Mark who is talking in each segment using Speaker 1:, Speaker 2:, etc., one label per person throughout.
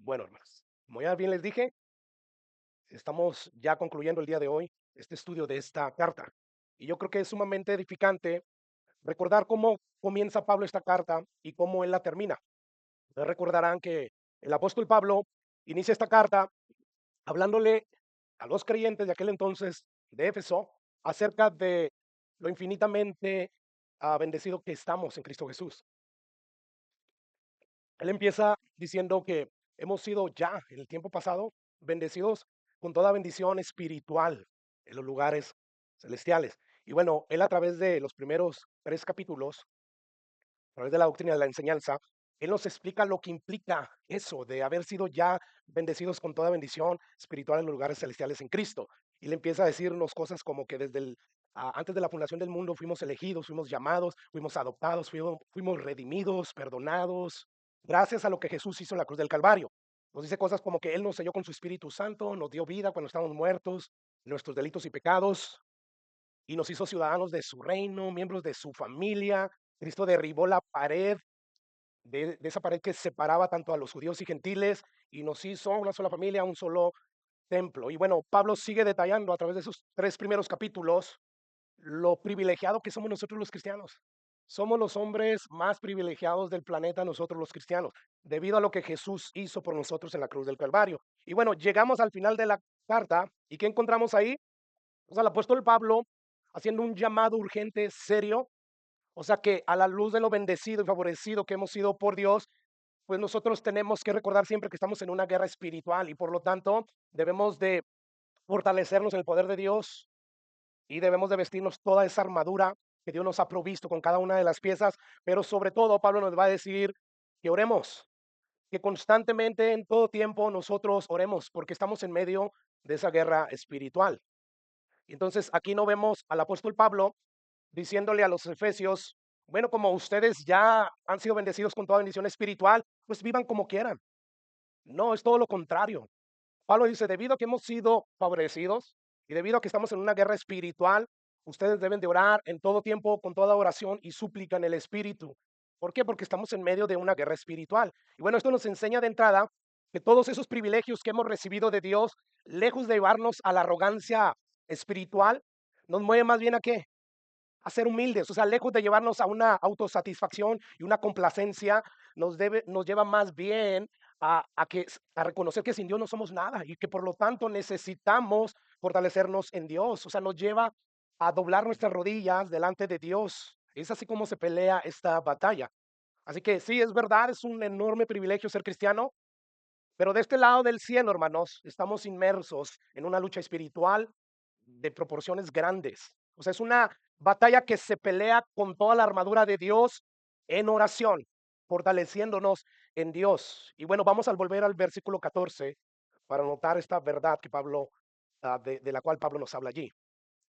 Speaker 1: Bueno, hermanos, como ya bien les dije, estamos ya concluyendo el día de hoy este estudio de esta carta. Y yo creo que es sumamente edificante recordar cómo comienza Pablo esta carta y cómo él la termina. Ustedes recordarán que el apóstol Pablo inicia esta carta hablándole a los creyentes de aquel entonces de Éfeso acerca de lo infinitamente bendecido que estamos en Cristo Jesús. Él empieza diciendo que hemos sido ya en el tiempo pasado bendecidos con toda bendición espiritual en los lugares celestiales. Y bueno, él a través de los primeros 3 capítulos, a través de la doctrina de la enseñanza, él nos explica lo que implica eso de haber sido ya bendecidos con toda bendición espiritual en los lugares celestiales en Cristo. Y le empieza a decirnos cosas como que antes de la fundación del mundo fuimos elegidos, fuimos llamados, fuimos adoptados, fuimos redimidos, perdonados, gracias a lo que Jesús hizo en la cruz del Calvario. Nos dice cosas como que Él nos selló con su Espíritu Santo, nos dio vida cuando estábamos muertos, nuestros delitos y pecados, y nos hizo ciudadanos de su reino, miembros de su familia. Cristo derribó la pared de esa pared que separaba tanto a los judíos y gentiles y nos hizo una sola familia, un solo templo. Y bueno, Pablo sigue detallando a través de esos 3 primeros capítulos lo privilegiado que somos nosotros los cristianos. Somos los hombres más privilegiados del planeta, nosotros los cristianos, debido a lo que Jesús hizo por nosotros en la cruz del Calvario. Y bueno, llegamos al final de la carta y ¿qué encontramos ahí? Pues al apóstol Pablo haciendo un llamado urgente, serio. O sea que a la luz de lo bendecido y favorecido que hemos sido por Dios, pues nosotros tenemos que recordar siempre que estamos en una guerra espiritual y por lo tanto debemos de fortalecernos en el poder de Dios y debemos de vestirnos toda esa armadura que Dios nos ha provisto con cada una de las piezas, pero sobre todo Pablo nos va a decir que oremos, que constantemente en todo tiempo nosotros oremos porque estamos en medio de esa guerra espiritual. Y entonces aquí no vemos al apóstol Pablo diciéndole a los efesios, bueno, como ustedes ya han sido bendecidos con toda bendición espiritual, pues vivan como quieran. No, es todo lo contrario. Pablo dice, debido a que hemos sido favorecidos y debido a que estamos en una guerra espiritual, ustedes deben de orar en todo tiempo, con toda oración y súplica en el Espíritu. ¿Por qué? Porque estamos en medio de una guerra espiritual. Y bueno, esto nos enseña de entrada que todos esos privilegios que hemos recibido de Dios, lejos de llevarnos a la arrogancia espiritual, nos mueve más bien a qué? A ser humildes, o sea, lejos de llevarnos a una autosatisfacción y una complacencia, nos lleva más bien a reconocer que sin Dios no somos nada y que por lo tanto necesitamos fortalecernos en Dios. O sea, nos lleva a doblar nuestras rodillas delante de Dios. Es así como se pelea esta batalla. Así que sí, es verdad, es un enorme privilegio ser cristiano, pero de este lado del cielo, hermanos, estamos inmersos en una lucha espiritual de proporciones grandes. O sea, es una batalla que se pelea con toda la armadura de Dios en oración, fortaleciéndonos en Dios. Y bueno, vamos a volver al versículo 14 para notar esta verdad que Pablo, de la cual Pablo nos habla allí.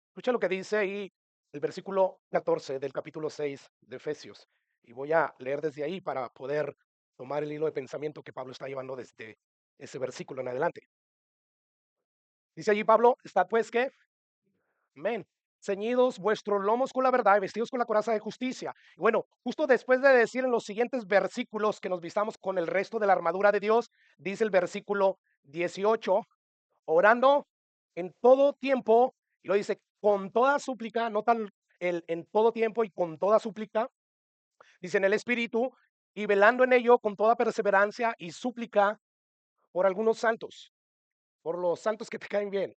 Speaker 1: Escucha lo que dice ahí el versículo 14 del capítulo 6 de Efesios. Y voy a leer desde ahí para poder tomar el hilo de pensamiento que Pablo está llevando desde ese versículo en adelante. Dice allí Pablo, está pues que, amén, ceñidos vuestros lomos con la verdad y vestidos con la coraza de justicia. Y bueno, justo después de decir en los siguientes versículos que nos vistamos con el resto de la armadura de Dios, dice el versículo 18, orando en todo tiempo, y lo dice con toda súplica, notan el en todo tiempo y con toda súplica, dice en el Espíritu, y velando en ello con toda perseverancia y súplica por algunos santos, por los santos que te caen bien.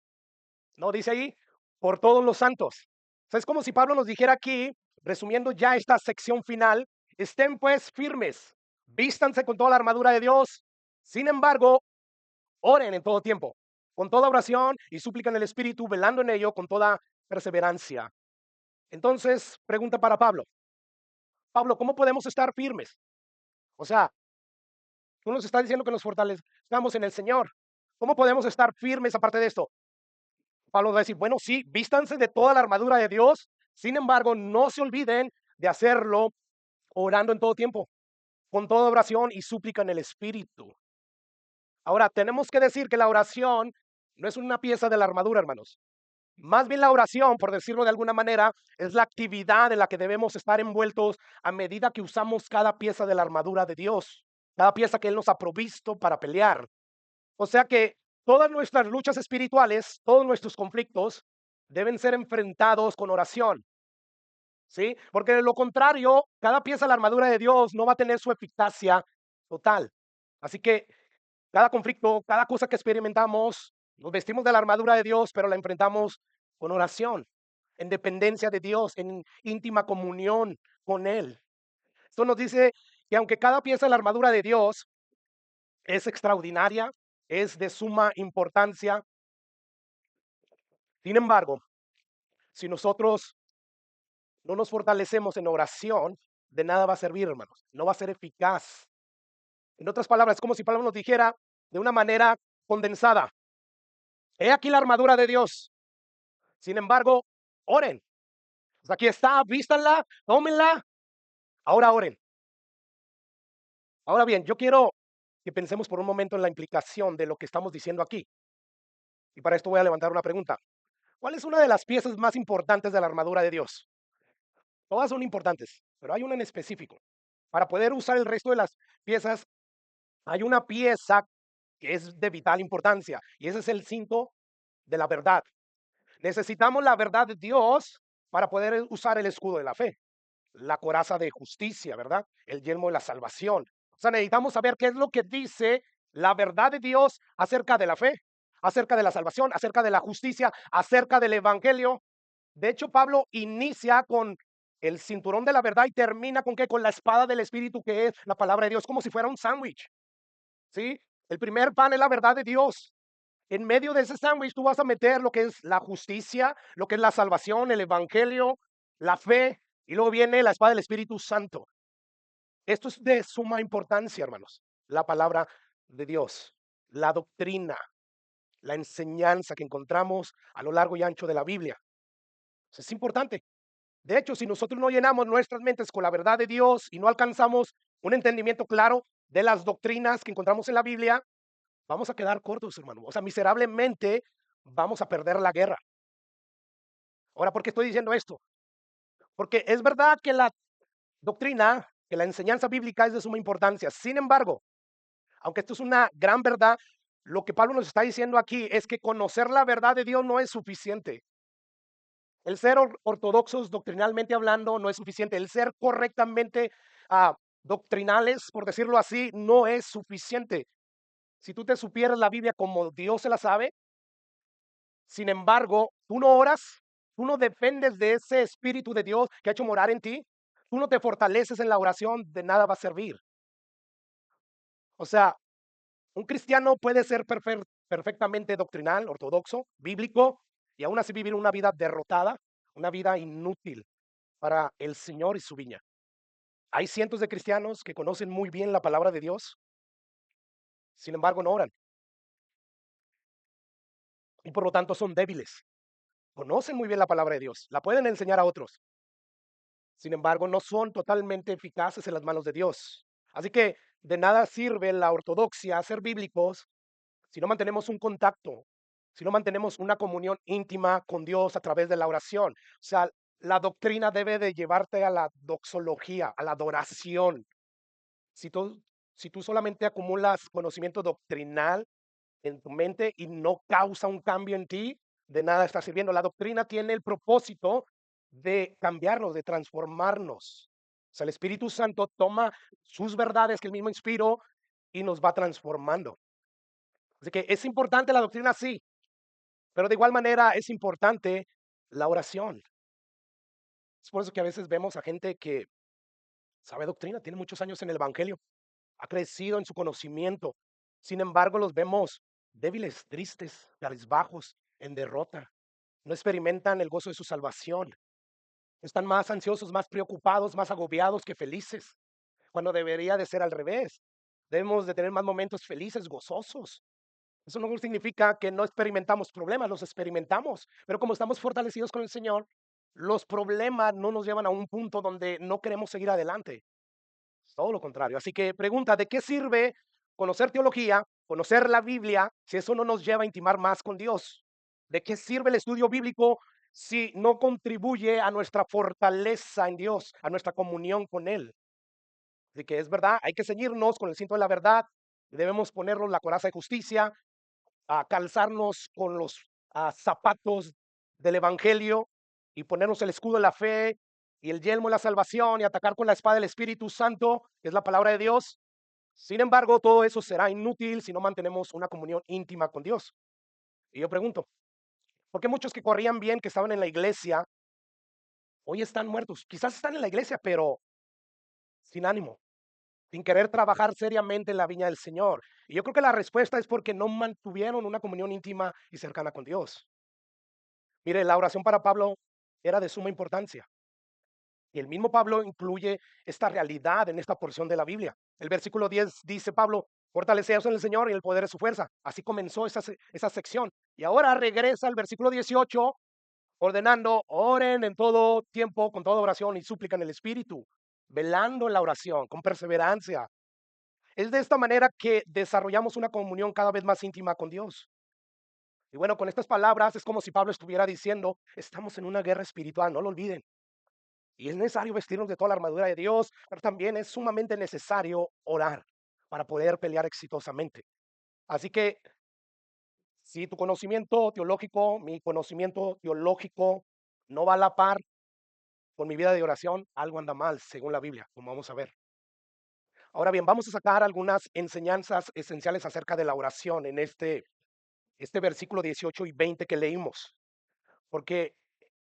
Speaker 1: No, dice ahí, por todos los santos. O sea, es como si Pablo nos dijera aquí, resumiendo ya esta sección final, estén pues firmes, vístanse con toda la armadura de Dios. Sin embargo, oren en todo tiempo, con toda oración y súplica en el Espíritu, velando en ello con toda perseverancia. Entonces, pregunta para Pablo. Pablo, ¿cómo podemos estar firmes? O sea, tú nos estás diciendo que nos fortalezcamos en el Señor. ¿Cómo podemos estar firmes aparte de esto? Pablo va a decir, bueno, sí, vístanse de toda la armadura de Dios, sin embargo, no se olviden de hacerlo orando en todo tiempo, con toda oración y súplica en el Espíritu. Ahora, tenemos que decir que la oración no es una pieza de la armadura, hermanos. Más bien la oración, por decirlo de alguna manera, es la actividad en la que debemos estar envueltos a medida que usamos cada pieza de la armadura de Dios. cada pieza que Él nos ha provisto para pelear. O sea que todas nuestras luchas espirituales, todos nuestros conflictos deben ser enfrentados con oración, ¿sí? Porque de lo contrario, cada pieza de la armadura de Dios no va a tener su eficacia total. Así que cada conflicto, cada cosa que experimentamos, nos vestimos de la armadura de Dios, pero la enfrentamos con oración, en dependencia de Dios, en íntima comunión con Él. Esto nos dice que aunque cada pieza de la armadura de Dios es extraordinaria, es de suma importancia, sin embargo, si nosotros no nos fortalecemos en oración, de nada va a servir, hermanos. No va a ser eficaz. En otras palabras, es como si Pablo nos dijera de una manera condensada: he aquí la armadura de Dios. Sin embargo, oren. Pues aquí está, vístanla, tómenla. Ahora oren. Ahora bien, yo quiero que pensemos por un momento en la implicación de lo que estamos diciendo aquí. Y para esto voy a levantar una pregunta. ¿Cuál es una de las piezas más importantes de la armadura de Dios? Todas son importantes, pero hay una en específico. Para poder usar el resto de las piezas, hay una pieza que es de vital importancia, y ese es el cinto de la verdad. Necesitamos la verdad de Dios para poder usar el escudo de la fe, la coraza de justicia, ¿verdad? El yelmo de la salvación. O sea, necesitamos saber qué es lo que dice la verdad de Dios acerca de la fe, acerca de la salvación, acerca de la justicia, acerca del evangelio. De hecho, Pablo inicia con el cinturón de la verdad y termina con qué? Con la espada del Espíritu, que es la palabra de Dios, como si fuera un sándwich, ¿sí? El primer pan es la verdad de Dios. En medio de ese sándwich tú vas a meter lo que es la justicia, lo que es la salvación, el evangelio, la fe, y luego viene la espada del Espíritu Santo. Esto es de suma importancia, hermanos. La palabra de Dios, la doctrina, la enseñanza que encontramos a lo largo y ancho de la Biblia. Es importante. De hecho, si nosotros no llenamos nuestras mentes con la verdad de Dios y no alcanzamos un entendimiento claro de las doctrinas que encontramos en la Biblia, vamos a quedar cortos, hermano. O sea, miserablemente vamos a perder la guerra. Ahora, ¿por qué estoy diciendo esto? Porque es verdad que la doctrina, que la enseñanza bíblica es de suma importancia. Sin embargo, aunque esto es una gran verdad, lo que Pablo nos está diciendo aquí es que conocer la verdad de Dios no es suficiente. El ser ortodoxos doctrinalmente hablando no es suficiente. El ser correctamente doctrinales, por decirlo así, no es suficiente. Si tú te supieras la Biblia como Dios se la sabe, sin embargo, tú no oras, tú no dependes de ese Espíritu de Dios que ha hecho morar en ti, tú no te fortaleces en la oración, de nada va a servir. O sea, un cristiano puede ser perfectamente doctrinal, ortodoxo, bíblico, y aún así vivir una vida derrotada, una vida inútil para el Señor y su viña. Hay cientos de cristianos que conocen muy bien la palabra de Dios, sin embargo no oran, y por lo tanto son débiles. Conocen muy bien la palabra de Dios, la pueden enseñar a otros, sin embargo no son totalmente eficaces en las manos de Dios. Así que de nada sirve la ortodoxia, ser bíblicos, si no mantenemos un contacto, si no mantenemos una comunión íntima con Dios a través de la oración. O sea, la doctrina debe de llevarte a la doxología, a la adoración. Si tú, si tú solamente acumulas conocimiento doctrinal en tu mente y no causa un cambio en ti, de nada está sirviendo. La doctrina tiene el propósito de cambiarnos, de transformarnos. O sea, el Espíritu Santo toma sus verdades que él mismo inspiró y nos va transformando. Así que es importante la doctrina, sí, pero de igual manera es importante la oración. Es por eso que a veces vemos a gente que sabe doctrina, tiene muchos años en el Evangelio, ha crecido en su conocimiento. Sin embargo, los vemos débiles, tristes, cabizbajos, en derrota. No experimentan el gozo de su salvación. Están más ansiosos, más preocupados, más agobiados que felices, cuando debería de ser al revés. Debemos de tener más momentos felices, gozosos. Eso no significa que no experimentamos problemas, los experimentamos, pero como estamos fortalecidos con el Señor, los problemas no nos llevan a un punto donde no queremos seguir adelante. Todo lo contrario. Así que pregunta, ¿de qué sirve conocer teología, conocer la Biblia, si eso no nos lleva a intimar más con Dios? ¿De qué sirve el estudio bíblico si no contribuye a nuestra fortaleza en Dios, a nuestra comunión con Él? de que es verdad, hay que ceñirnos con el cinto de la verdad, debemos ponernos la coraza de justicia, a calzarnos con los zapatos del Evangelio y ponernos el escudo de la fe y el yelmo de la salvación y atacar con la espada del Espíritu Santo, que es la palabra de Dios. Sin embargo, todo eso será inútil si no mantenemos una comunión íntima con Dios. Y yo pregunto, ¿por qué muchos que corrían bien, que estaban en la iglesia, hoy están muertos? Quizás están en la iglesia, pero sin ánimo, sin querer trabajar seriamente en la viña del Señor. Y yo creo que la respuesta es porque no mantuvieron una comunión íntima y cercana con Dios. Mire, la oración para Pablo era de suma importancia. Y el mismo Pablo incluye esta realidad en esta porción de la Biblia. El versículo 10 dice Pablo, fortaleceos en el Señor y en el poder de su fuerza. Así comenzó esa sección. Y ahora regresa al versículo 18, ordenando, oren en todo tiempo, con toda oración y súplica en el Espíritu, velando en la oración, con perseverancia. Es de esta manera que desarrollamos una comunión cada vez más íntima con Dios. Y bueno, con estas palabras es como si Pablo estuviera diciendo, estamos en una guerra espiritual, no lo olviden. Y es necesario vestirnos de toda la armadura de Dios, pero también es sumamente necesario orar para poder pelear exitosamente. Así que si tu conocimiento teológico, mi conocimiento teológico no va a la par con mi vida de oración, algo anda mal, según la Biblia, como vamos a ver. Ahora bien, vamos a sacar algunas enseñanzas esenciales acerca de la oración en este versículo 18 y 20 que leímos, porque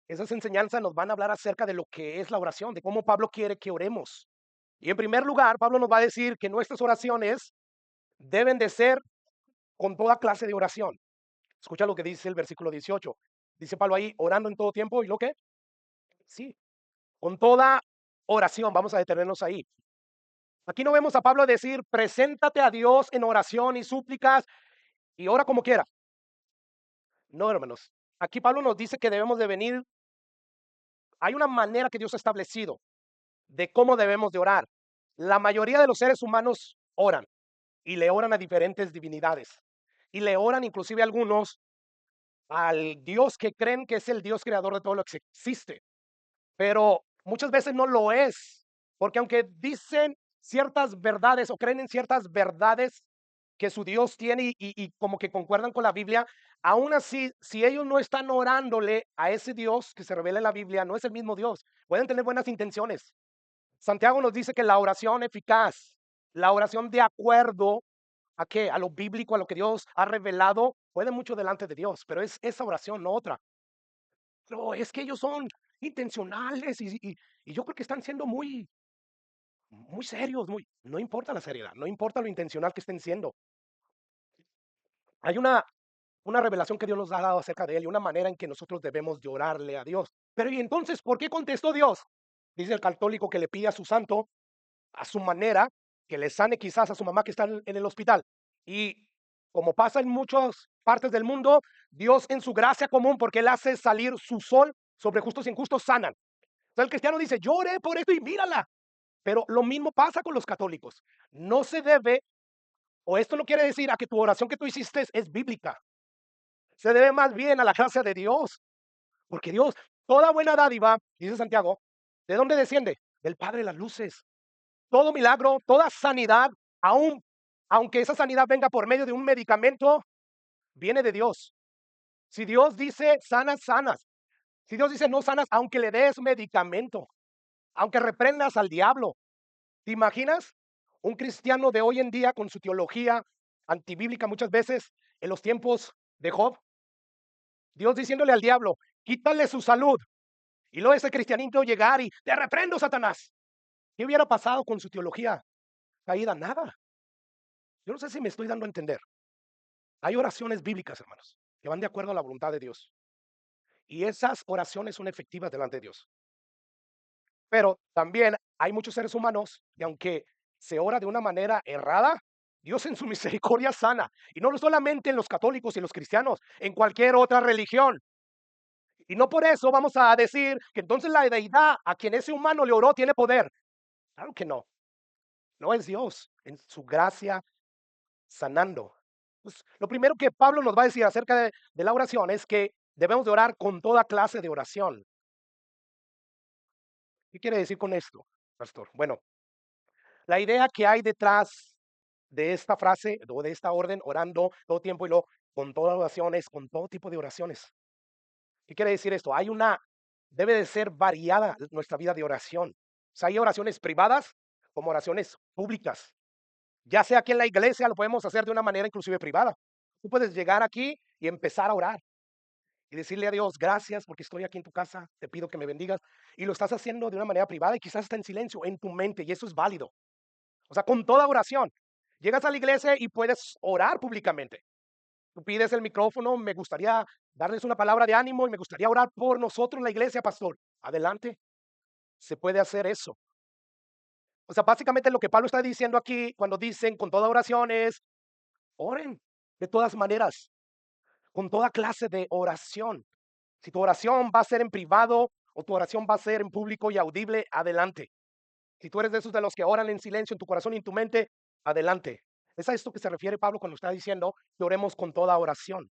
Speaker 1: esas enseñanzas nos van a hablar acerca de lo que es la oración, de cómo Pablo quiere que oremos. Y en primer lugar, Pablo nos va a decir que nuestras oraciones deben de ser con toda clase de oración. Escucha lo que dice el versículo 18. Dice Pablo ahí, orando en todo tiempo, ¿y lo que? Sí, con toda oración, vamos a detenernos ahí. Aquí no vemos a Pablo decir, preséntate a Dios en oración y súplicas y ora como quiera. No, hermanos. Aquí Pablo nos dice que debemos de venir, hay una manera que Dios ha establecido de cómo debemos de orar. La mayoría de los seres humanos oran y le oran a diferentes divinidades. Y le oran inclusive algunos al Dios que creen que es el Dios creador de todo lo que existe. Pero muchas veces no lo es, porque aunque dicen ciertas verdades o creen en ciertas verdades que su Dios tiene y como que concuerdan con la Biblia, aún así, si ellos no están orándole a ese Dios que se revela en la Biblia, no es el mismo Dios. Pueden tener buenas intenciones. Santiago nos dice que la oración eficaz, la oración de acuerdo a qué, a lo bíblico, a lo que Dios ha revelado, puede mucho delante de Dios, pero es esa oración, no otra. No, es que ellos son intencionales y yo creo que están siendo muy serios, no importa la seriedad, no importa lo intencional que estén siendo. Hay una revelación que Dios nos ha dado acerca de él y una manera en que nosotros debemos de orarle a Dios. Pero ¿y entonces por qué contestó Dios? Dice el católico que le pide a su santo, a su manera, que le sane quizás a su mamá que está en el hospital. Y como pasa en muchas partes del mundo, Dios en su gracia común, porque Él hace salir su sol sobre justos y injustos, sanan. Entonces el cristiano dice, yo oré por esto y mírala. Pero lo mismo pasa con los católicos. No se debe, o esto no quiere decir a que tu oración que tú hiciste es bíblica. Se debe más bien a la gracia de Dios. Porque Dios, toda buena dádiva, dice Santiago, ¿de dónde desciende? Del Padre de las luces. Todo milagro, toda sanidad, aun, aunque esa sanidad venga por medio de un medicamento, viene de Dios. Si Dios dice sanas, sanas. Si Dios dice no sanas, aunque le des medicamento, aunque reprendas al diablo. ¿Te imaginas un cristiano de hoy en día con su teología antibíblica muchas veces en los tiempos de Job? Dios diciéndole al diablo, quítale su salud. Y luego ese cristianito llegar y te reprendo, Satanás. ¿Qué hubiera pasado con su teología caída? Nada. Yo no sé si me estoy dando a entender. Hay oraciones bíblicas, hermanos, que van de acuerdo a la voluntad de Dios. Y esas oraciones son efectivas delante de Dios. Pero también hay muchos seres humanos que aunque se ora de una manera errada, Dios en su misericordia sana. Y no solamente en los católicos y los cristianos, en cualquier otra religión. Y no por eso vamos a decir que entonces la deidad a quien ese humano le oró tiene poder. Claro que no. No es Dios en su gracia sanando. Pues, lo primero que Pablo nos va a decir acerca de la oración es que debemos de orar con toda clase de oración. ¿Qué quiere decir con esto, pastor? Bueno, la idea que hay detrás de esta frase o de esta orden, orando todo tiempo y luego con todas oraciones, con todo tipo de oraciones. ¿Qué quiere decir esto? Debe de ser variada nuestra vida de oración. O sea, hay oraciones privadas como oraciones públicas. Ya sea aquí en la iglesia, lo podemos hacer de una manera inclusive privada. Tú puedes llegar aquí y empezar a orar y decirle a Dios, gracias porque estoy aquí en tu casa, te pido que me bendigas. Y lo estás haciendo de una manera privada y quizás está en silencio, en tu mente, y eso es válido. O sea, con toda oración. Llegas a la iglesia y puedes orar públicamente. Tú pides el micrófono, me gustaría darles una palabra de ánimo y me gustaría orar por nosotros en la iglesia, pastor. Adelante, se puede hacer eso. O sea, básicamente lo que Pablo está diciendo aquí cuando dicen con toda oración es, oren de todas maneras, con toda clase de oración. Si tu oración va a ser en privado o tu oración va a ser en público y audible, adelante. Si tú eres de esos de los que oran en silencio en tu corazón y en tu mente, adelante. Es a esto que se refiere Pablo cuando está diciendo que oremos con toda oración.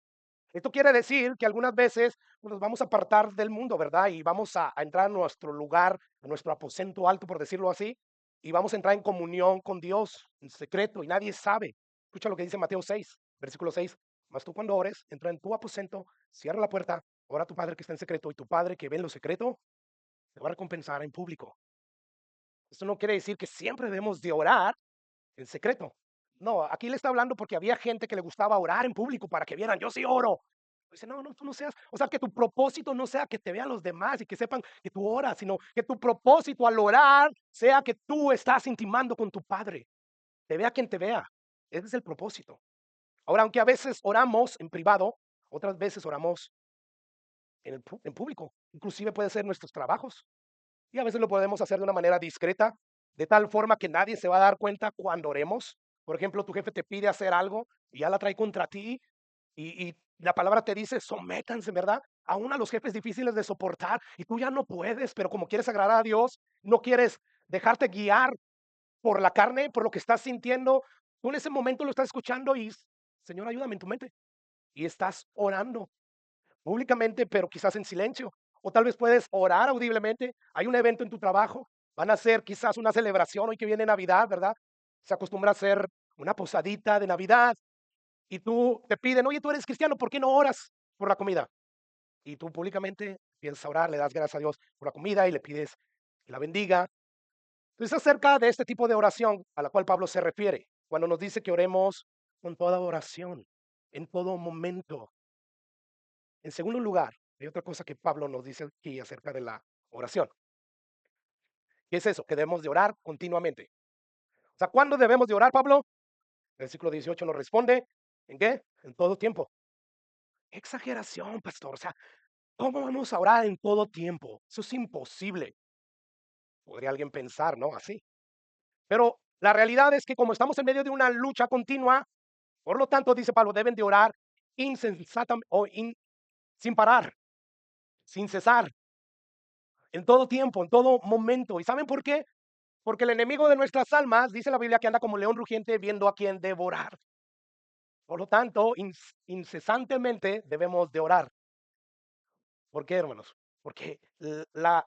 Speaker 1: Esto quiere decir que algunas veces nos vamos a apartar del mundo, ¿verdad? Y vamos a entrar a nuestro lugar, a nuestro aposento alto, por decirlo así, y vamos a entrar en comunión con Dios en secreto y nadie sabe. Escucha lo que dice Mateo 6, versículo 6. Mas tú cuando ores, entra en tu aposento, cierra la puerta, ora a tu Padre que está en secreto y tu Padre que ve en lo secreto te va a recompensar en público. Esto no quiere decir que siempre debemos de orar en secreto. No, aquí le está hablando porque había gente que le gustaba orar en público para que vieran, yo sí oro. Dice, no, no, tú no seas, o sea, que tu propósito no sea que te vean los demás y que sepan que tú oras, sino que tu propósito al orar sea que tú estás intimando con tu Padre. Te vea quien te vea. Ese es el propósito. Ahora, aunque a veces oramos en privado, otras veces oramos en público. Inclusive puede ser nuestros trabajos. Y a veces lo podemos hacer de una manera discreta, de tal forma que nadie se va a dar cuenta cuando oremos. Por ejemplo, tu jefe te pide hacer algo y ya la trae contra ti y la palabra te dice, sométanse, ¿verdad? Aún a los jefes difíciles de soportar y tú ya no puedes, pero como quieres agradar a Dios, no quieres dejarte guiar por la carne, por lo que estás sintiendo. Tú en ese momento lo estás escuchando y, Señor, ayúdame en tu mente. Y estás orando públicamente, pero quizás en silencio. O tal vez puedes orar audiblemente. Hay un evento en tu trabajo, van a hacer quizás una celebración hoy que viene Navidad, ¿verdad? Se acostumbra a hacer una posadita de Navidad y tú te piden, oye, tú eres cristiano, ¿por qué no oras por la comida? Y tú públicamente piensas a orar, le das gracias a Dios por la comida y le pides que la bendiga. Entonces, acerca de este tipo de oración a la cual Pablo se refiere, cuando nos dice que oremos con toda oración, en todo momento. En segundo lugar, hay otra cosa que Pablo nos dice aquí acerca de la oración. ¿Qué es eso? Que debemos de orar continuamente. O sea, ¿cuándo debemos de orar, Pablo? El versículo 18 nos responde, ¿en qué? En todo tiempo. ¡Qué exageración, pastor! O sea, ¿cómo vamos a orar en todo tiempo? Eso es imposible. Podría alguien pensar, ¿no? Así. Pero la realidad es que como estamos en medio de una lucha continua, por lo tanto, dice Pablo, deben de orar insensatamente sin parar, sin cesar, en todo tiempo, en todo momento. ¿Y saben por qué? Porque el enemigo de nuestras almas, dice la Biblia, que anda como león rugiente viendo a quien devorar. Por lo tanto, incesantemente debemos de orar. ¿Por qué, hermanos? Porque la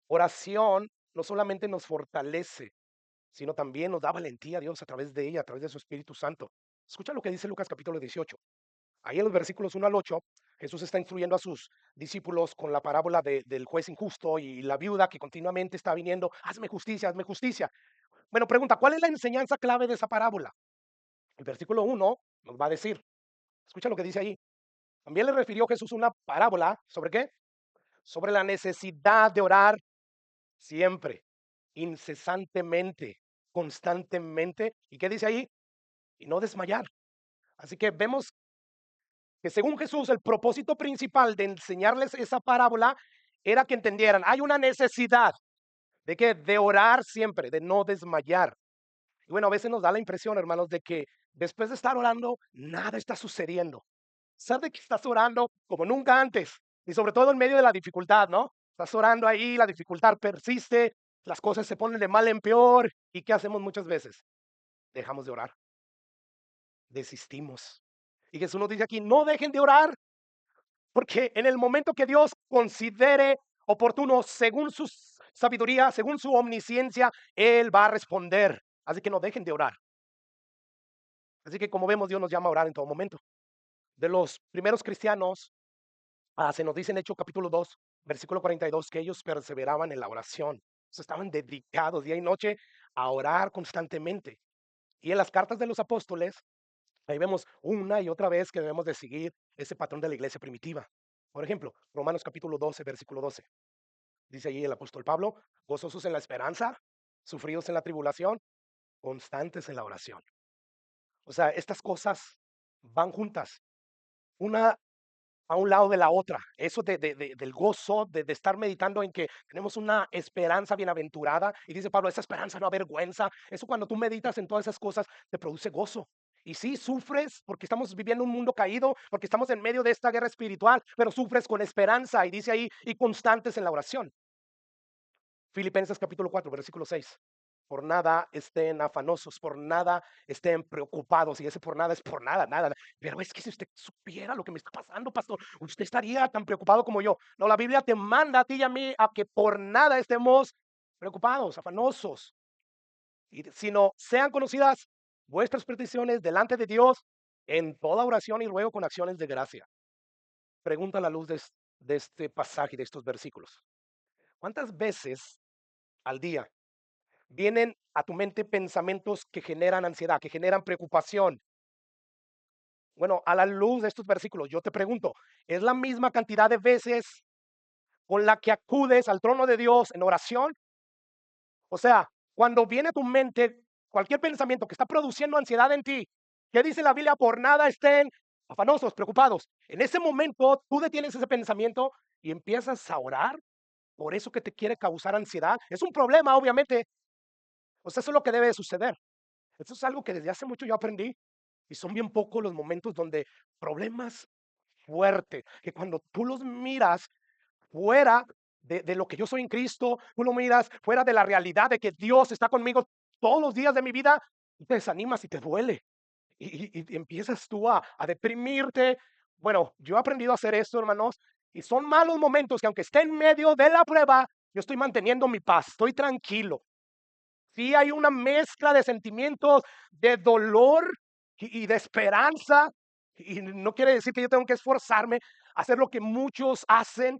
Speaker 1: oración no solamente nos fortalece, sino también nos da valentía a Dios a través de ella, a través de su Espíritu Santo. Escucha lo que dice Lucas capítulo 18. Ahí en los versículos 1 al 8, Jesús está instruyendo a sus discípulos con la parábola del juez injusto y la viuda que continuamente está viniendo, hazme justicia, hazme justicia. Bueno, pregunta, ¿cuál es la enseñanza clave de esa parábola? El versículo 1 nos va a decir, escucha lo que dice ahí. También le refirió Jesús una parábola, ¿sobre qué? Sobre la necesidad de orar siempre, incesantemente, constantemente. ¿Y qué dice ahí? Y no desmayar. Así que vemos que según Jesús, el propósito principal de enseñarles esa parábola era que entendieran, hay una necesidad de que de orar siempre, de no desmayar. Y bueno, a veces nos da la impresión, hermanos, de que después de estar orando, nada está sucediendo. Sabes que estás orando como nunca antes, y sobre todo en medio de la dificultad, ¿no? Estás orando ahí, la dificultad persiste, las cosas se ponen de mal en peor, ¿y qué hacemos muchas veces? Dejamos de orar, desistimos. Y Jesús nos dice aquí, no dejen de orar, porque en el momento que Dios considere oportuno, según su sabiduría, según su omnisciencia, Él va a responder. Así que no dejen de orar. Así que como vemos, Dios nos llama a orar en todo momento. De los primeros cristianos, se nos dice en Hechos capítulo 2, versículo 42, que ellos perseveraban en la oración. O sea, estaban dedicados día y noche a orar constantemente. Y en las cartas de los apóstoles, ahí vemos una y otra vez que debemos de seguir ese patrón de la iglesia primitiva. Por ejemplo, Romanos capítulo 12, versículo 12. Dice ahí el apóstol Pablo, gozosos en la esperanza, sufridos en la tribulación, constantes en la oración. O sea, estas cosas van juntas, una a un lado de la otra. Eso del gozo, de estar meditando en que tenemos una esperanza bienaventurada. Y dice Pablo, esa esperanza no avergüenza. Eso cuando tú meditas en todas esas cosas, te produce gozo. Y sí, sufres porque estamos viviendo un mundo caído, porque estamos en medio de esta guerra espiritual, pero sufres con esperanza. Y dice ahí, y constantes en la oración. Filipenses capítulo 4, versículo 6. Por nada estén afanosos, por nada estén preocupados. Y ese por nada es por nada, nada. Pero es que si usted supiera lo que me está pasando, pastor, usted estaría tan preocupado como yo. No, la Biblia te manda a ti y a mí a que por nada estemos preocupados, afanosos. Y sino sean conocidas vuestras peticiones delante de Dios en toda oración y ruego con acciones de gracia. Pregunta a la luz de este pasaje, de estos versículos. ¿Cuántas veces al día vienen a tu mente pensamientos que generan ansiedad, que generan preocupación? Bueno, a la luz de estos versículos, yo te pregunto, ¿es la misma cantidad de veces con la que acudes al trono de Dios en oración? O sea, cuando viene a tu mente cualquier pensamiento que está produciendo ansiedad en ti, ¿qué dice la Biblia? Por nada estén afanosos, preocupados. En ese momento tú detienes ese pensamiento y empiezas a orar por eso que te quiere causar ansiedad. Es un problema, obviamente. O sea, eso es lo que debe de suceder. Eso es algo que desde hace mucho yo aprendí y son bien pocos los momentos donde problemas fuertes, que cuando tú los miras fuera de lo que yo soy en Cristo, tú lo miras fuera de la realidad de que Dios está conmigo todos los días de mi vida, y te desanimas y te duele. Y empiezas tú a deprimirte. Bueno, yo he aprendido a hacer esto, hermanos, y son malos momentos que aunque esté en medio de la prueba, yo estoy manteniendo mi paz, estoy tranquilo. Sí hay una mezcla de sentimientos de dolor y de esperanza. Y no quiere decir que yo tengo que esforzarme a hacer lo que muchos hacen,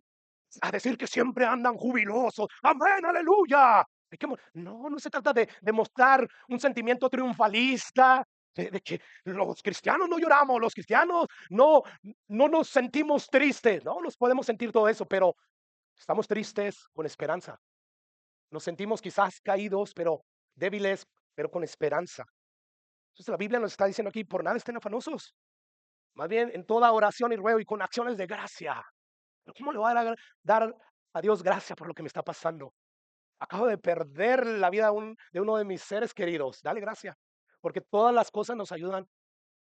Speaker 1: a decir que siempre andan jubilosos. Amén, aleluya. No, no se trata de mostrar un sentimiento triunfalista, de que los cristianos no lloramos, los cristianos no nos sentimos tristes. No, nos podemos sentir todo eso, pero estamos tristes con esperanza. Nos sentimos quizás caídos, pero débiles, pero con esperanza. Entonces la Biblia nos está diciendo aquí, por nada estén afanosos. Más bien en toda oración y ruego y con acciones de gracia. ¿Pero cómo le voy a dar a Dios gracia por lo que me está pasando? Acabo de perder la vida de uno de mis seres queridos. Dale gracia. Porque todas las cosas nos ayudan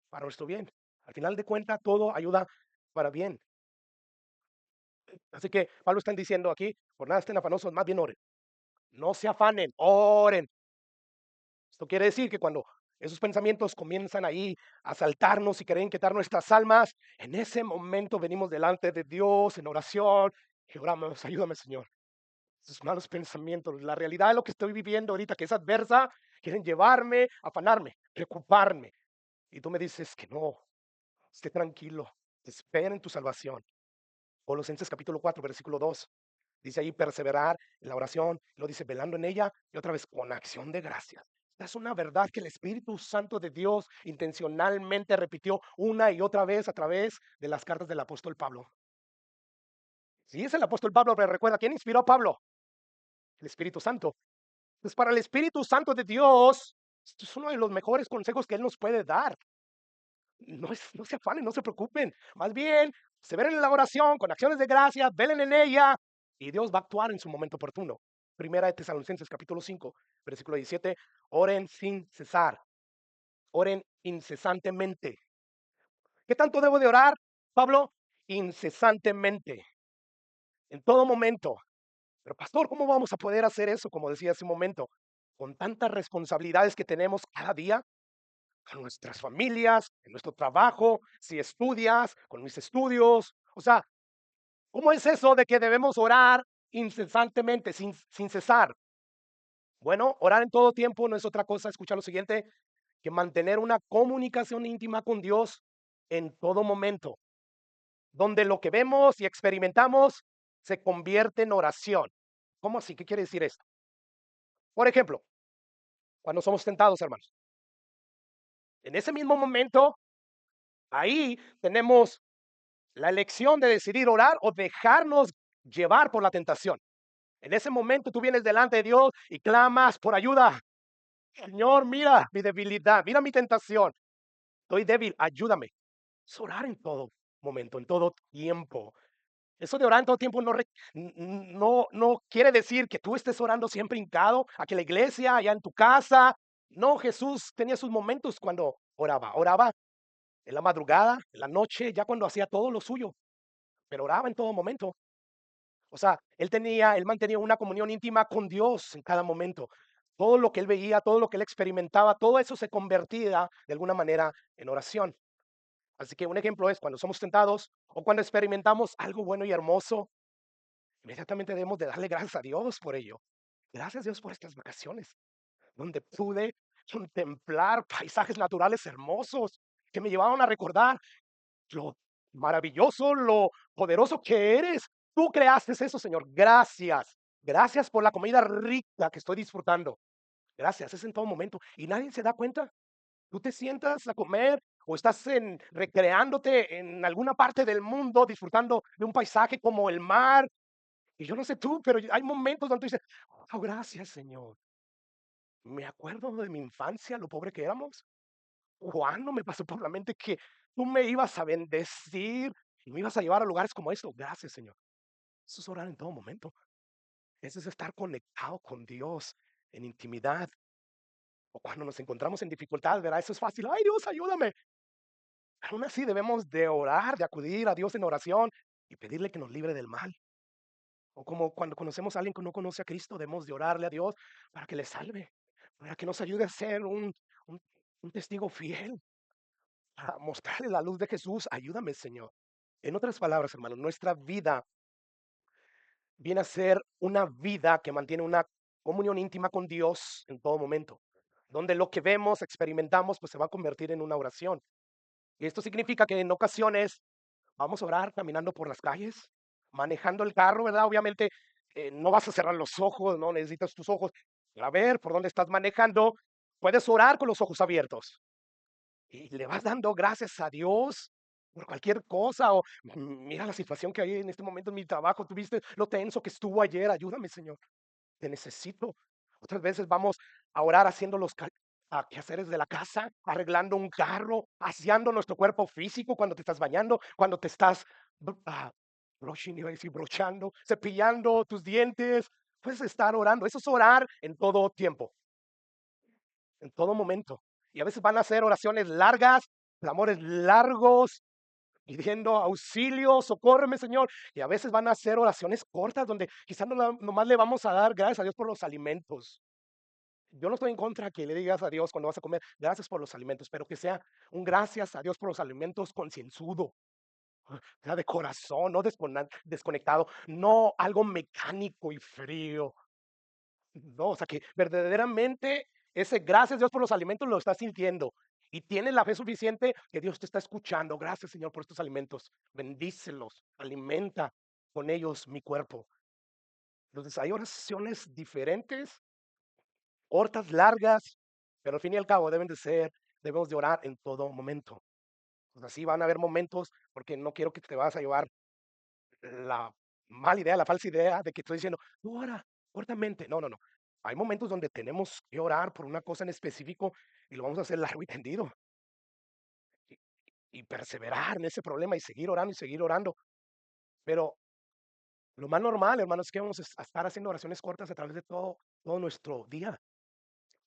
Speaker 1: para nuestro bien. Al final de cuentas, todo ayuda para bien. Así que Pablo está diciendo aquí, por nada estén afanosos, más bien oren. No se afanen, oren. Esto quiere decir que cuando esos pensamientos comienzan ahí a asaltarnos y quieren quitar nuestras almas, en ese momento venimos delante de Dios en oración y oramos, ayúdame, Señor. Esos malos pensamientos, la realidad de lo que estoy viviendo ahorita, que es adversa, quieren llevarme, afanarme, preocuparme. Y tú me dices que no, esté tranquilo, espera en tu salvación. Colosenses capítulo 4, versículo 2. Dice ahí perseverar en la oración, lo dice velando en ella y otra vez con acción de gracias. Esta es una verdad que el Espíritu Santo de Dios intencionalmente repitió una y otra vez a través de las cartas del apóstol Pablo. Si es el apóstol Pablo, pero recuerda, ¿quién inspiró a Pablo? El Espíritu Santo. Pues para el Espíritu Santo de Dios, esto es uno de los mejores consejos que Él nos puede dar. No se afanen, no se preocupen. Más bien, se ven en la oración con acciones de gracia, velen en ella y Dios va a actuar en su momento oportuno. Primera de Tesalonicenses capítulo 5, versículo 17. Oren sin cesar, oren incesantemente. ¿Qué tanto debo de orar, Pablo? Incesantemente, en todo momento. Pero pastor, ¿cómo vamos a poder hacer eso? Como decía hace un momento, con tantas responsabilidades que tenemos cada día, con nuestras familias, en nuestro trabajo, si estudias, con mis estudios. O sea, ¿cómo es eso de que debemos orar incesantemente, sin cesar? Bueno, orar en todo tiempo no es otra cosa, escucha lo siguiente, que mantener una comunicación íntima con Dios en todo momento, donde lo que vemos y experimentamos se convierte en oración. ¿Cómo así? ¿Qué quiere decir esto? Por ejemplo, cuando somos tentados, hermanos, en ese mismo momento, ahí tenemos la elección de decidir orar o dejarnos llevar por la tentación. En ese momento tú vienes delante de Dios y clamas por ayuda. Señor, mira mi debilidad, mira mi tentación. Estoy débil, ayúdame. Es orar en todo momento, en todo tiempo. Eso de orar en todo tiempo no quiere decir que tú estés orando siempre hincado, aquí en la iglesia, allá en tu casa. No, Jesús tenía sus momentos cuando oraba. Oraba en la madrugada, en la noche, ya cuando hacía todo lo suyo, pero oraba en todo momento. O sea, él mantenía una comunión íntima con Dios en cada momento. Todo lo que él veía, todo lo que él experimentaba, todo eso se convertía de alguna manera en oración. Así que un ejemplo es cuando somos tentados o cuando experimentamos algo bueno y hermoso, inmediatamente debemos de darle gracias a Dios por ello. Gracias Dios por estas vacaciones, donde pude contemplar paisajes naturales hermosos que me llevaron a recordar lo maravilloso, lo poderoso que eres. Tú creaste eso, Señor. Gracias. Gracias por la comida rica que estoy disfrutando. Gracias, es en todo momento. Y nadie se da cuenta. Tú te sientas a comer o estás recreándote en alguna parte del mundo, disfrutando de un paisaje como el mar. Y yo no sé tú, pero hay momentos donde tú dices, oh, gracias, Señor. Me acuerdo de mi infancia, lo pobre que éramos. ¿Cuándo me pasó por la mente que tú me ibas a bendecir y me ibas a llevar a lugares como esto? Gracias, Señor. Eso es orar en todo momento. Eso es estar conectado con Dios en intimidad. O cuando nos encontramos en dificultad, ¿verdad? Eso es fácil. Ay, Dios, ayúdame. Aún así debemos de orar, de acudir a Dios en oración y pedirle que nos libre del mal. O como cuando conocemos a alguien que no conoce a Cristo, debemos de orarle a Dios para que le salve, para que nos ayude a ser un, un testigo fiel, a mostrarle la luz de Jesús. Ayúdame, Señor. En otras palabras, hermano, nuestra vida viene a ser una vida que mantiene una comunión íntima con Dios en todo momento, donde lo que vemos, experimentamos, pues se va a convertir en una oración. Y esto significa que en ocasiones vamos a orar caminando por las calles, manejando el carro, ¿verdad? Obviamente no vas a cerrar los ojos, no necesitas tus ojos para ver por dónde estás manejando. Puedes orar con los ojos abiertos y le vas dando gracias a Dios por cualquier cosa o mira la situación que hay en este momento en mi trabajo, tuviste lo tenso que estuvo ayer, ayúdame, Señor, te necesito. Otras veces vamos a orar haciendo los quehaceres de la casa, arreglando un carro, aseando nuestro cuerpo físico cuando te estás bañando, cuando te estás brushing, iba a decir brochando, cepillando tus dientes. Puedes estar orando. Eso es orar en todo tiempo, en todo momento. Y a veces van a ser oraciones largas, clamores largos, pidiendo auxilio, socórreme, Señor. Y a veces van a ser oraciones cortas donde quizás nomás le vamos a dar gracias a Dios por los alimentos. Yo no estoy en contra que le digas a Dios cuando vas a comer, gracias por los alimentos, pero que sea un gracias a Dios por los alimentos concienzudo, sea de corazón, no desconectado, no algo mecánico y frío. No, o sea, que verdaderamente ese gracias Dios por los alimentos lo estás sintiendo y tienes la fe suficiente que Dios te está escuchando. Gracias, Señor, por estos alimentos. Bendícelos, alimenta con ellos mi cuerpo. Entonces, hay oraciones diferentes, cortas, largas, pero al fin y al cabo debemos de orar en todo momento. O sea, sí van a haber momentos, porque no quiero que te vas a llevar la mala idea, la falsa idea de que estoy diciendo, tú ora cortamente. No, no, no. Hay momentos donde tenemos que orar por una cosa en específico y lo vamos a hacer largo y tendido y, y perseverar en ese problema y seguir orando y seguir orando. Pero lo más normal, hermanos, es que vamos a estar haciendo oraciones cortas a través de todo nuestro día.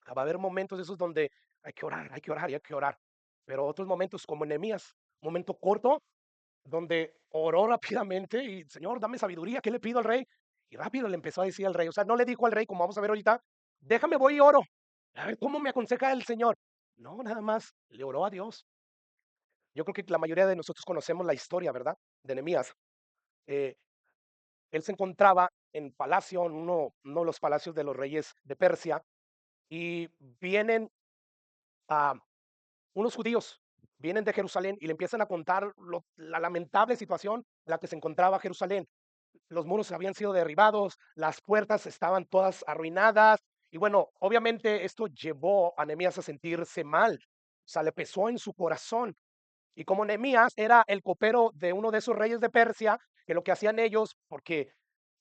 Speaker 1: Va a haber momentos de esos donde hay que orar, hay que orar y hay que orar. Pero otros momentos como Nehemías, un momento corto donde oró rápidamente y, Señor, dame sabiduría, ¿qué le pido al rey? Y rápido le empezó a decir al rey, o sea, no le dijo al rey, como vamos a ver ahorita, déjame, voy y oro. A ver, ¿cómo me aconseja el Señor? No, nada más, le oró a Dios. Yo creo que la mayoría de nosotros conocemos la historia, ¿verdad? De Nehemías. Eh, Él se encontraba en palacio, en uno de los palacios de los reyes de Persia, y vienen a unos judíos, vienen de Jerusalén y le empiezan a contar la lamentable situación en la que se encontraba Jerusalén. Los muros habían sido derribados, las puertas estaban todas arruinadas, y bueno, obviamente esto llevó a Nehemías a sentirse mal, o sea, le pesó en su corazón. Y como Nehemías era el copero de uno de esos reyes de Persia, que lo que hacían ellos, porque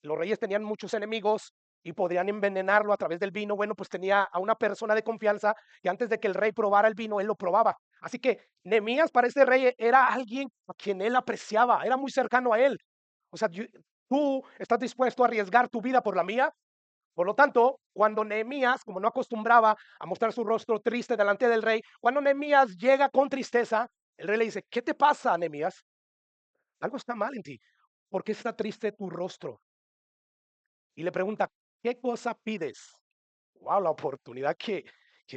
Speaker 1: los reyes tenían muchos enemigos y podrían envenenarlo a través del vino, bueno, pues tenía a una persona de confianza que antes de que el rey probara el vino, él lo probaba. Así que Nehemías para este rey era alguien a quien él apreciaba, era muy cercano a él. O sea, tú estás dispuesto a arriesgar tu vida por la mía. Por lo tanto, cuando Nehemías, como no acostumbraba a mostrar su rostro triste delante del rey, cuando Nehemías llega con tristeza, el rey le dice: ¿qué te pasa, Nehemías? Algo está mal en ti. ¿Por qué está triste tu rostro? Y le pregunta: ¿qué cosa pides? Wow, la oportunidad que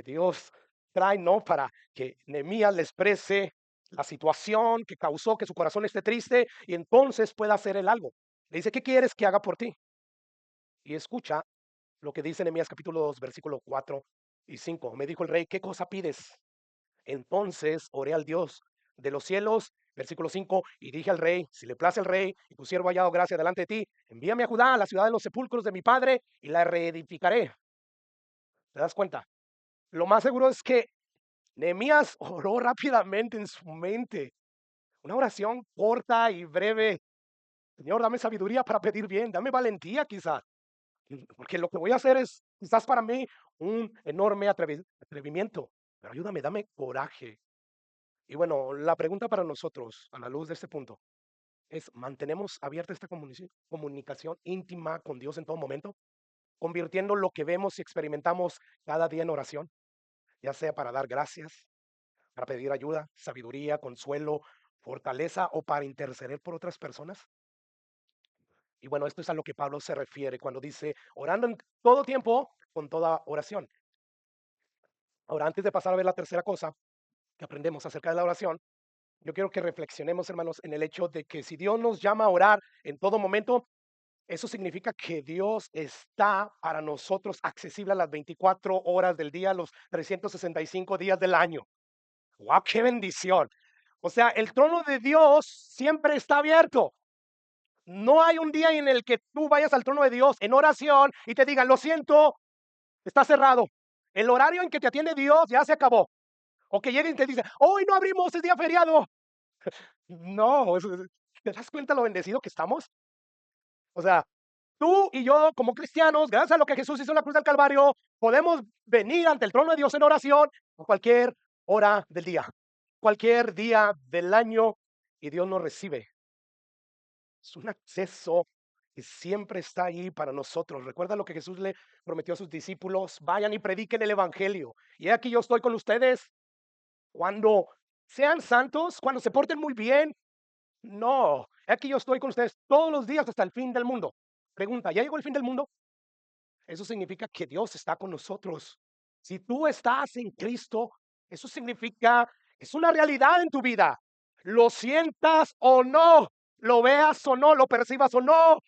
Speaker 1: Dios trae, ¿no? Para que Nehemías le exprese la situación que causó que su corazón esté triste y entonces pueda hacer él algo. Le dice: ¿qué quieres que haga por ti? Y escucha lo que dice Nehemías capítulo 2, versículo 4 y 5. Me dijo el rey: ¿qué cosa pides? Entonces oré al Dios de los cielos, versículo 5, y dije al rey: si le place al rey y tu siervo ha hallado gracia delante de ti, envíame a Judá, a la ciudad de los sepulcros de mi padre, y la reedificaré. ¿Te das cuenta? Lo más seguro es que Nehemías oró rápidamente en su mente. Una oración corta y breve. Señor, dame sabiduría para pedir bien, dame valentía quizás, porque lo que voy a hacer es quizás para mí un enorme atrevimiento, pero ayúdame, dame coraje. Y bueno, la pregunta para nosotros, a la luz de este punto, es: ¿mantenemos abierta esta comunicación íntima con Dios en todo momento, convirtiendo lo que vemos y experimentamos cada día en oración, ya sea para dar gracias, para pedir ayuda, sabiduría, consuelo, fortaleza o para interceder por otras personas? Y bueno, esto es a lo que Pablo se refiere cuando dice: orando en todo tiempo, con toda oración. Ahora, antes de pasar a ver la tercera cosa que aprendemos acerca de la oración, yo quiero que reflexionemos, hermanos, en el hecho de que si Dios nos llama a orar en todo momento, eso significa que Dios está para nosotros accesible a las 24 horas del día, los 365 días del año. ¡Wow! ¡Qué bendición! O sea, el trono de Dios siempre está abierto. No hay un día en el que tú vayas al trono de Dios en oración y te digan: lo siento, está cerrado. El horario en que te atiende Dios ya se acabó. O que lleguen y te dicen: hoy no abrimos, es día feriado. No, ¿te das cuenta lo bendecido que estamos? O sea, tú y yo como cristianos, gracias a lo que Jesús hizo en la cruz del Calvario, podemos venir ante el trono de Dios en oración a cualquier hora del día, cualquier día del año, y Dios nos recibe. Es un acceso que siempre está ahí para nosotros. Recuerda lo que Jesús le prometió a sus discípulos: vayan y prediquen el evangelio. Y aquí yo estoy con ustedes cuando sean santos, cuando se porten muy bien. No, aquí yo estoy con ustedes todos los días hasta el fin del mundo. Pregunta: ¿ya llegó el fin del mundo? Eso significa que Dios está con nosotros. Si tú estás en Cristo, eso significa, es una realidad en tu vida. Lo sientas o no, lo veas o no, lo percibas o no.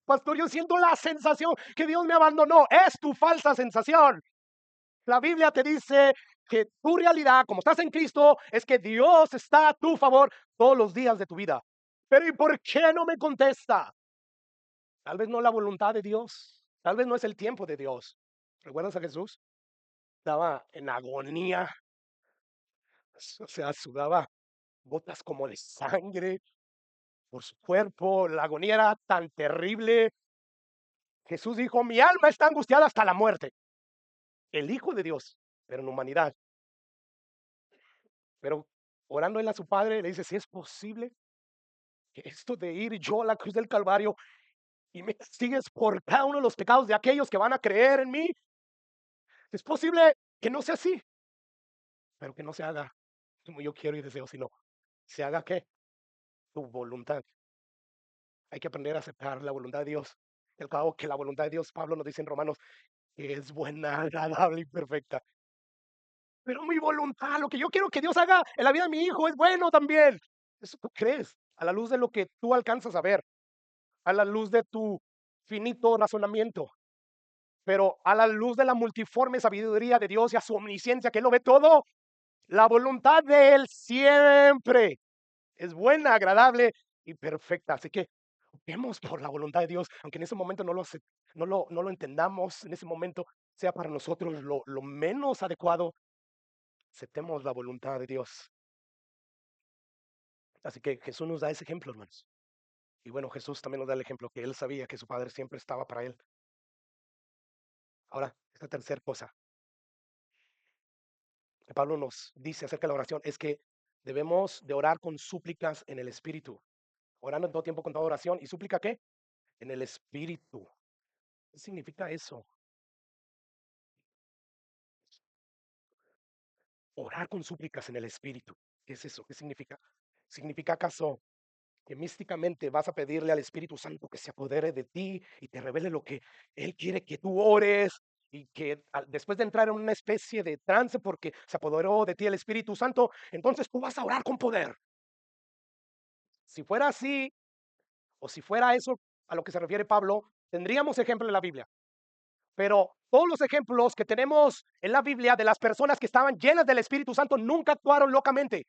Speaker 1: Pastor, yo siento la sensación que Dios me abandonó. Es tu falsa sensación. La Biblia te dice que tu realidad, como estás en Cristo, es que Dios está a tu favor todos los días de tu vida. Pero ¿y por qué no me contesta? Tal vez no la voluntad de Dios, tal vez no es el tiempo de Dios. ¿Recuerdas a Jesús? Estaba en agonía, o sea, sudaba gotas como de sangre por su cuerpo, la agonía era tan terrible. Jesús dijo: mi alma está angustiada hasta la muerte. El Hijo de Dios, pero en humanidad. Pero orando él a su Padre, le dice: si es posible que esto de ir yo a la cruz del Calvario y me sigues por cada uno de los pecados de aquellos que van a creer en mí, es posible que no sea así, pero que no se haga como yo quiero y deseo, sino se haga ¿qué? Tu voluntad. Hay que aprender a aceptar la voluntad de Dios. El cabo que la voluntad de Dios, Pablo nos dice en Romanos, que es buena, agradable y perfecta. Pero mi voluntad, lo que yo quiero que Dios haga en la vida de mi hijo es bueno también. Eso tú crees, a la luz de lo que tú alcanzas a ver, a la luz de tu finito razonamiento. Pero a la luz de la multiforme sabiduría de Dios y a su omnisciencia, que Él lo ve todo, la voluntad de Él siempre es buena, agradable y perfecta. Así que vemos por la voluntad de Dios, aunque en ese momento no lo entendamos, en ese momento sea para nosotros lo menos adecuado, aceptemos la voluntad de Dios. Así que Jesús nos da ese ejemplo, hermanos. Y bueno, Jesús también nos da el ejemplo que Él sabía que su Padre siempre estaba para Él. Ahora, esta tercera cosa que Pablo nos dice acerca de la oración es que debemos de orar con súplicas en el Espíritu. Orando en todo tiempo con toda oración. ¿Y súplica qué? En el Espíritu. ¿Qué significa eso? Orar con súplicas en el Espíritu. ¿Qué es eso? ¿Qué significa? ¿Significa acaso que místicamente vas a pedirle al Espíritu Santo que se apodere de ti y te revele lo que Él quiere que tú ores? Y que después de entrar en una especie de trance porque se apoderó de ti el Espíritu Santo, entonces tú vas a orar con poder. Si fuera así, o si fuera eso a lo que se refiere Pablo, tendríamos ejemplo en la Biblia. Pero todos los ejemplos que tenemos en la Biblia de las personas que estaban llenas del Espíritu Santo nunca actuaron locamente.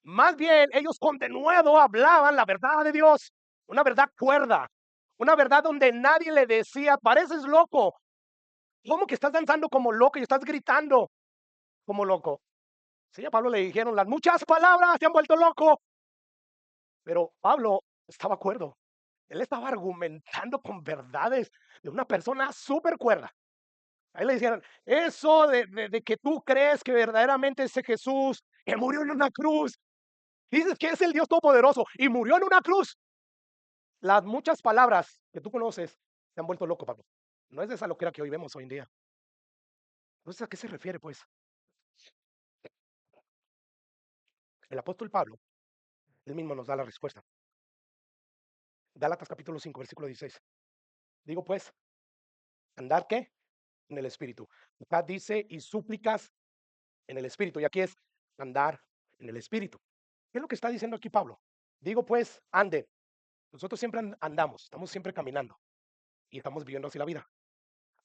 Speaker 1: Más bien, ellos con denuedo hablaban la verdad de Dios, una verdad cuerda, una verdad donde nadie le decía, pareces loco. ¿Cómo que estás danzando como loco y estás gritando como loco? Sí, a Pablo le dijeron, las muchas palabras te han vuelto loco. Pero Pablo estaba cuerdo. Él estaba argumentando con verdades de una persona súper cuerda. Ahí le decían, eso de que tú crees que verdaderamente ese Jesús que murió en una cruz, dices que es el Dios Todopoderoso y murió en una cruz. Las muchas palabras que tú conoces te han vuelto loco, Pablo. No es de esa locura que hoy vemos hoy en día. Entonces, ¿a qué se refiere, pues? El apóstol Pablo, él mismo nos da la respuesta. Gálatas capítulo 5, versículo 16. Digo, pues, ¿andar qué? En el Espíritu. Acá dice, y súplicas en el Espíritu. Y aquí es andar en el Espíritu. ¿Qué es lo que está diciendo aquí Pablo? Digo, pues, anden. Nosotros siempre andamos, estamos siempre caminando y estamos viviendo así la vida.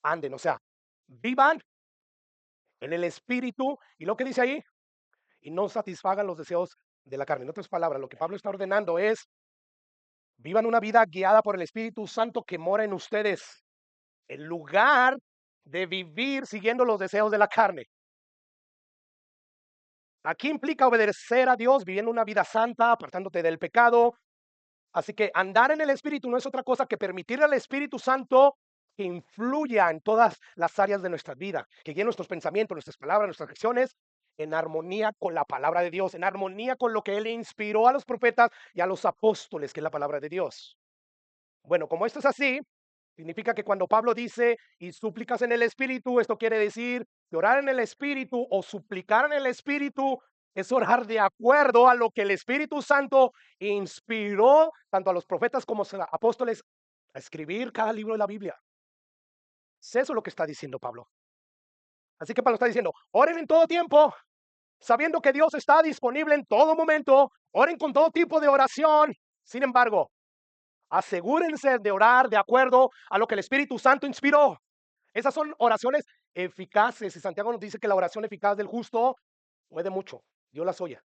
Speaker 1: Anden, o sea, vivan en el Espíritu. Y lo que dice ahí, y no satisfagan los deseos de la carne. En otras palabras, lo que Pablo está ordenando es, vivan una vida guiada por el Espíritu Santo que mora en ustedes, en lugar de vivir siguiendo los deseos de la carne. Aquí implica obedecer a Dios, viviendo una vida santa, apartándote del pecado. Así que andar en el Espíritu no es otra cosa que permitir al Espíritu Santo que influya en todas las áreas de nuestra vida, que guíe nuestros pensamientos, nuestras palabras, nuestras acciones en armonía con la palabra de Dios, en armonía con lo que Él inspiró a los profetas y a los apóstoles, que es la palabra de Dios. Bueno, como esto es así, significa que cuando Pablo dice y súplicas en el Espíritu, esto quiere decir que orar en el Espíritu o suplicar en el Espíritu es orar de acuerdo a lo que el Espíritu Santo inspiró tanto a los profetas como a los apóstoles a escribir cada libro de la Biblia. Es eso lo que está diciendo Pablo. Así que Pablo está diciendo, oren en todo tiempo, sabiendo que Dios está disponible en todo momento, oren con todo tipo de oración. Sin embargo, asegúrense de orar de acuerdo a lo que el Espíritu Santo inspiró. Esas son oraciones eficaces. Y Santiago nos dice que la oración eficaz del justo puede mucho. Dios las oye.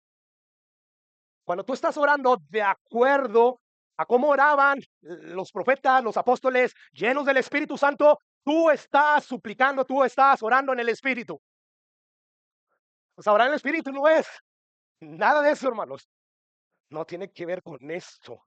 Speaker 1: Cuando tú estás orando de acuerdo a cómo oraban los profetas, los apóstoles, llenos del Espíritu Santo, tú estás suplicando, tú estás orando en el Espíritu. Pues orar en el Espíritu no es nada de eso, hermanos. No tiene que ver con esto.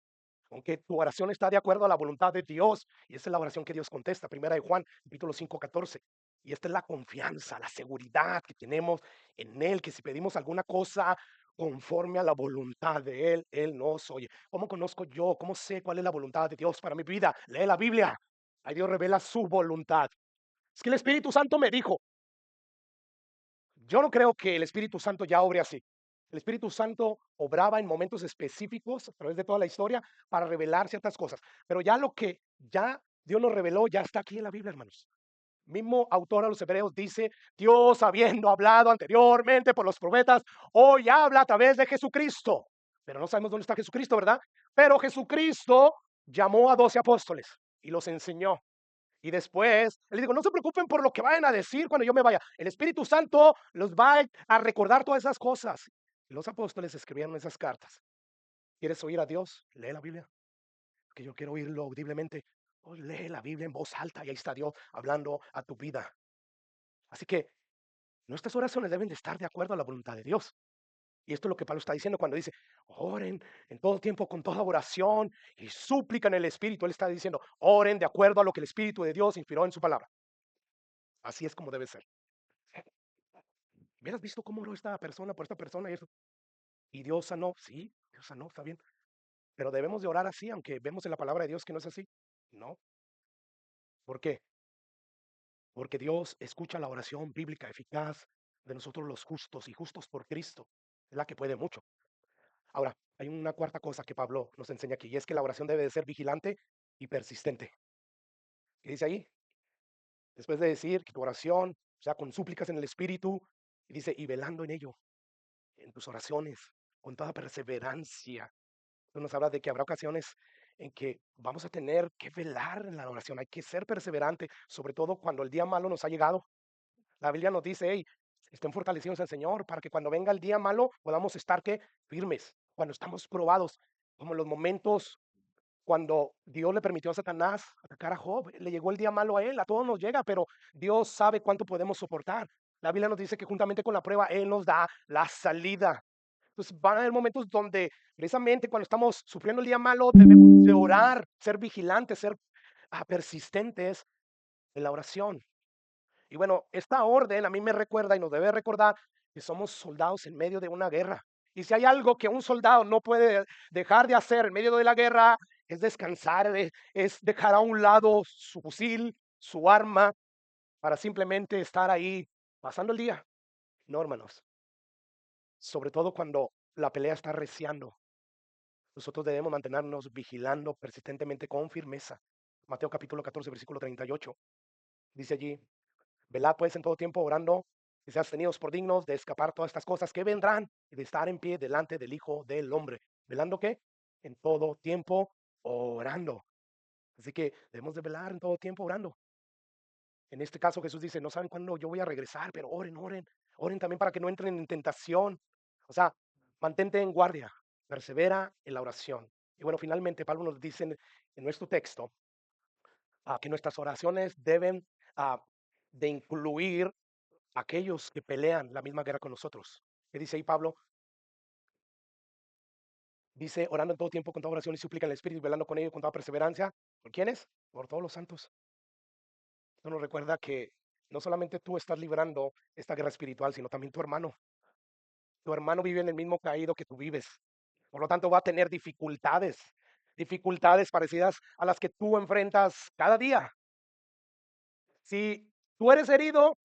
Speaker 1: Aunque tu oración está de acuerdo a la voluntad de Dios, y esa es la oración que Dios contesta, primera de Juan, capítulo 5, 14. Y esta es la confianza, la seguridad que tenemos en Él, que si pedimos alguna cosa conforme a la voluntad de Él, Él nos oye. ¿Cómo conozco yo? ¿Cómo sé cuál es la voluntad de Dios para mi vida? Lee la Biblia. Ahí Dios revela su voluntad. Es que el Espíritu Santo me dijo, yo no creo que el Espíritu Santo ya obre así. El Espíritu Santo obraba en momentos específicos a través de toda la historia para revelar ciertas cosas. Pero ya lo que ya Dios nos reveló ya está aquí en la Biblia, hermanos. Mismo autor a los Hebreos dice, Dios habiendo hablado anteriormente por los profetas, hoy habla a través de Jesucristo. Pero no sabemos dónde está Jesucristo, ¿verdad? Pero Jesucristo llamó a 12 apóstoles y los enseñó. Y después, les digo, no se preocupen por lo que vayan a decir cuando yo me vaya. El Espíritu Santo los va a recordar todas esas cosas. Y los apóstoles escribieron esas cartas. ¿Quieres oír a Dios? Lee la Biblia. Que yo quiero oírlo audiblemente. Pues lee la Biblia en voz alta y ahí está Dios hablando a tu vida. Así que nuestras oraciones deben de estar de acuerdo a la voluntad de Dios. Y esto es lo que Pablo está diciendo cuando dice, oren en todo tiempo con toda oración y súplica en el Espíritu. Él está diciendo, oren de acuerdo a lo que el Espíritu de Dios inspiró en su palabra. Así es como debe ser. ¿Hubieras visto cómo oró esta persona por esta persona y eso? Y Dios sanó, sí, Dios sanó, está bien. Pero debemos de orar así, aunque vemos en la palabra de Dios que no es así. No. ¿Por qué? Porque Dios escucha la oración bíblica eficaz de nosotros los justos y justos por Cristo. Es la que puede mucho. Ahora, hay una cuarta cosa que Pablo nos enseña aquí, y es que la oración debe de ser vigilante y persistente. ¿Qué dice ahí? Después de decir que tu oración sea con súplicas en el Espíritu, y dice, y velando en ello, en tus oraciones, con toda perseverancia. Esto nos habla de que habrá ocasiones en que vamos a tener que velar en la oración, hay que ser perseverante, sobre todo cuando el día malo nos ha llegado. La Biblia nos dice, hey, estén fortalecidos en el Señor para que cuando venga el día malo podamos estar ¿qué? Firmes, cuando estamos probados, como en los momentos cuando Dios le permitió a Satanás atacar a Job. Le llegó el día malo a él, a todos nos llega, pero Dios sabe cuánto podemos soportar. La Biblia nos dice que juntamente con la prueba Él nos da la salida. Entonces van a haber momentos donde precisamente cuando estamos sufriendo el día malo debemos de orar, ser vigilantes, ser persistentes en la oración. Y bueno, esta orden a mí me recuerda y nos debe recordar que somos soldados en medio de una guerra. Y si hay algo que un soldado no puede dejar de hacer en medio de la guerra, es descansar, es dejar a un lado su fusil, su arma, para simplemente estar ahí pasando el día. No, hermanos, sobre todo cuando la pelea está reciando, nosotros debemos mantenernos vigilando persistentemente con firmeza. Mateo capítulo 14, versículo 38, dice allí, velad pues en todo tiempo orando y seas tenidos por dignos de escapar todas estas cosas que vendrán y de estar en pie delante del Hijo del Hombre. ¿Velando qué? En todo tiempo orando. Así que debemos de velar en todo tiempo orando. En este caso Jesús dice, no saben cuándo yo voy a regresar, pero oren, oren. Oren también para que no entren en tentación. O sea, mantente en guardia, persevera en la oración. Y bueno, finalmente Pablo nos dice en nuestro texto que nuestras oraciones deben ah, de incluir aquellos que pelean la misma guerra con nosotros. ¿Qué dice ahí Pablo? Dice, orando en todo tiempo con toda oración y súplica en el Espíritu, velando con ello con toda perseverancia. ¿Por quiénes? Por todos los santos. Esto nos recuerda que no solamente tú estás librando esta guerra espiritual, sino también tu hermano. Tu hermano vive en el mismo caído que tú vives. Por lo tanto, va a tener dificultades, dificultades parecidas a las que tú enfrentas cada día. Si tú eres herido,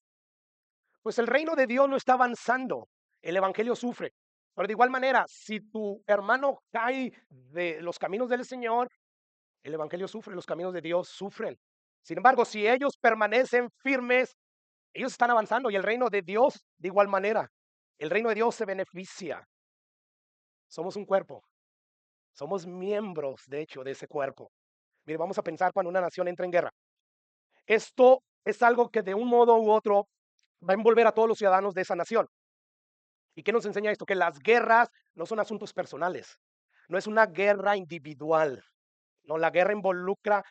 Speaker 1: pues el reino de Dios no está avanzando, el evangelio sufre. Pero de igual manera, si tu hermano cae de los caminos del Señor, el evangelio sufre, los caminos de Dios sufren. Sin embargo, si ellos permanecen firmes, ellos están avanzando y el reino de Dios de igual manera. El reino de Dios se beneficia. Somos un cuerpo, somos miembros, de hecho, de ese cuerpo. Mire, vamos a pensar cuando una nación entra en guerra. Esto es algo que de un modo u otro va a envolver a todos los ciudadanos de esa nación. ¿Y qué nos enseña esto? Que las guerras no son asuntos personales, no es una guerra individual, no, la guerra involucra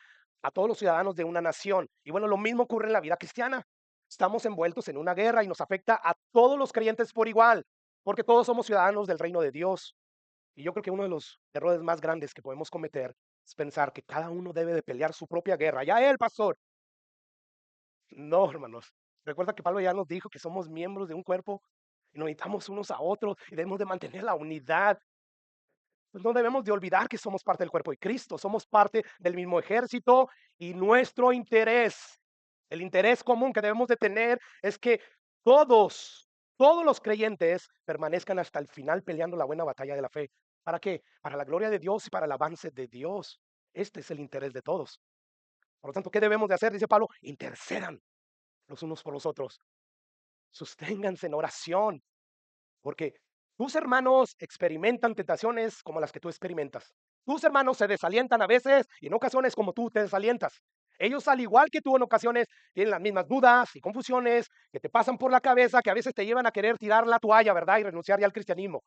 Speaker 1: a todos los ciudadanos de una nación. Y bueno, lo mismo ocurre en la vida cristiana. Estamos envueltos en una guerra y nos afecta a todos los creyentes por igual, porque todos somos ciudadanos del reino de Dios. Y yo creo que uno de los errores más grandes que podemos cometer es pensar que cada uno debe de pelear su propia guerra. Ya el pastor. No, hermanos. Recuerda que Pablo ya nos dijo que somos miembros de un cuerpo y nos necesitamos unos a otros y debemos de mantener la unidad. Pues no debemos de olvidar que somos parte del cuerpo de Cristo, somos parte del mismo ejército y nuestro interés, el interés común que debemos de tener es que todos los creyentes permanezcan hasta el final peleando la buena batalla de la fe. ¿Para qué? Para la gloria de Dios y para el avance de Dios. Este es el interés de todos. Por lo tanto, ¿qué debemos de hacer? Dice Pablo, intercedan los unos por los otros. Susténganse en oración, porque tus hermanos experimentan tentaciones como las que tú experimentas. Tus hermanos se desalientan a veces y en ocasiones como tú te desalientas. Ellos, al igual que tú en ocasiones, tienen las mismas dudas y confusiones que te pasan por la cabeza, que a veces te llevan a querer tirar la toalla, ¿verdad? Y renunciar ya al cristianismo.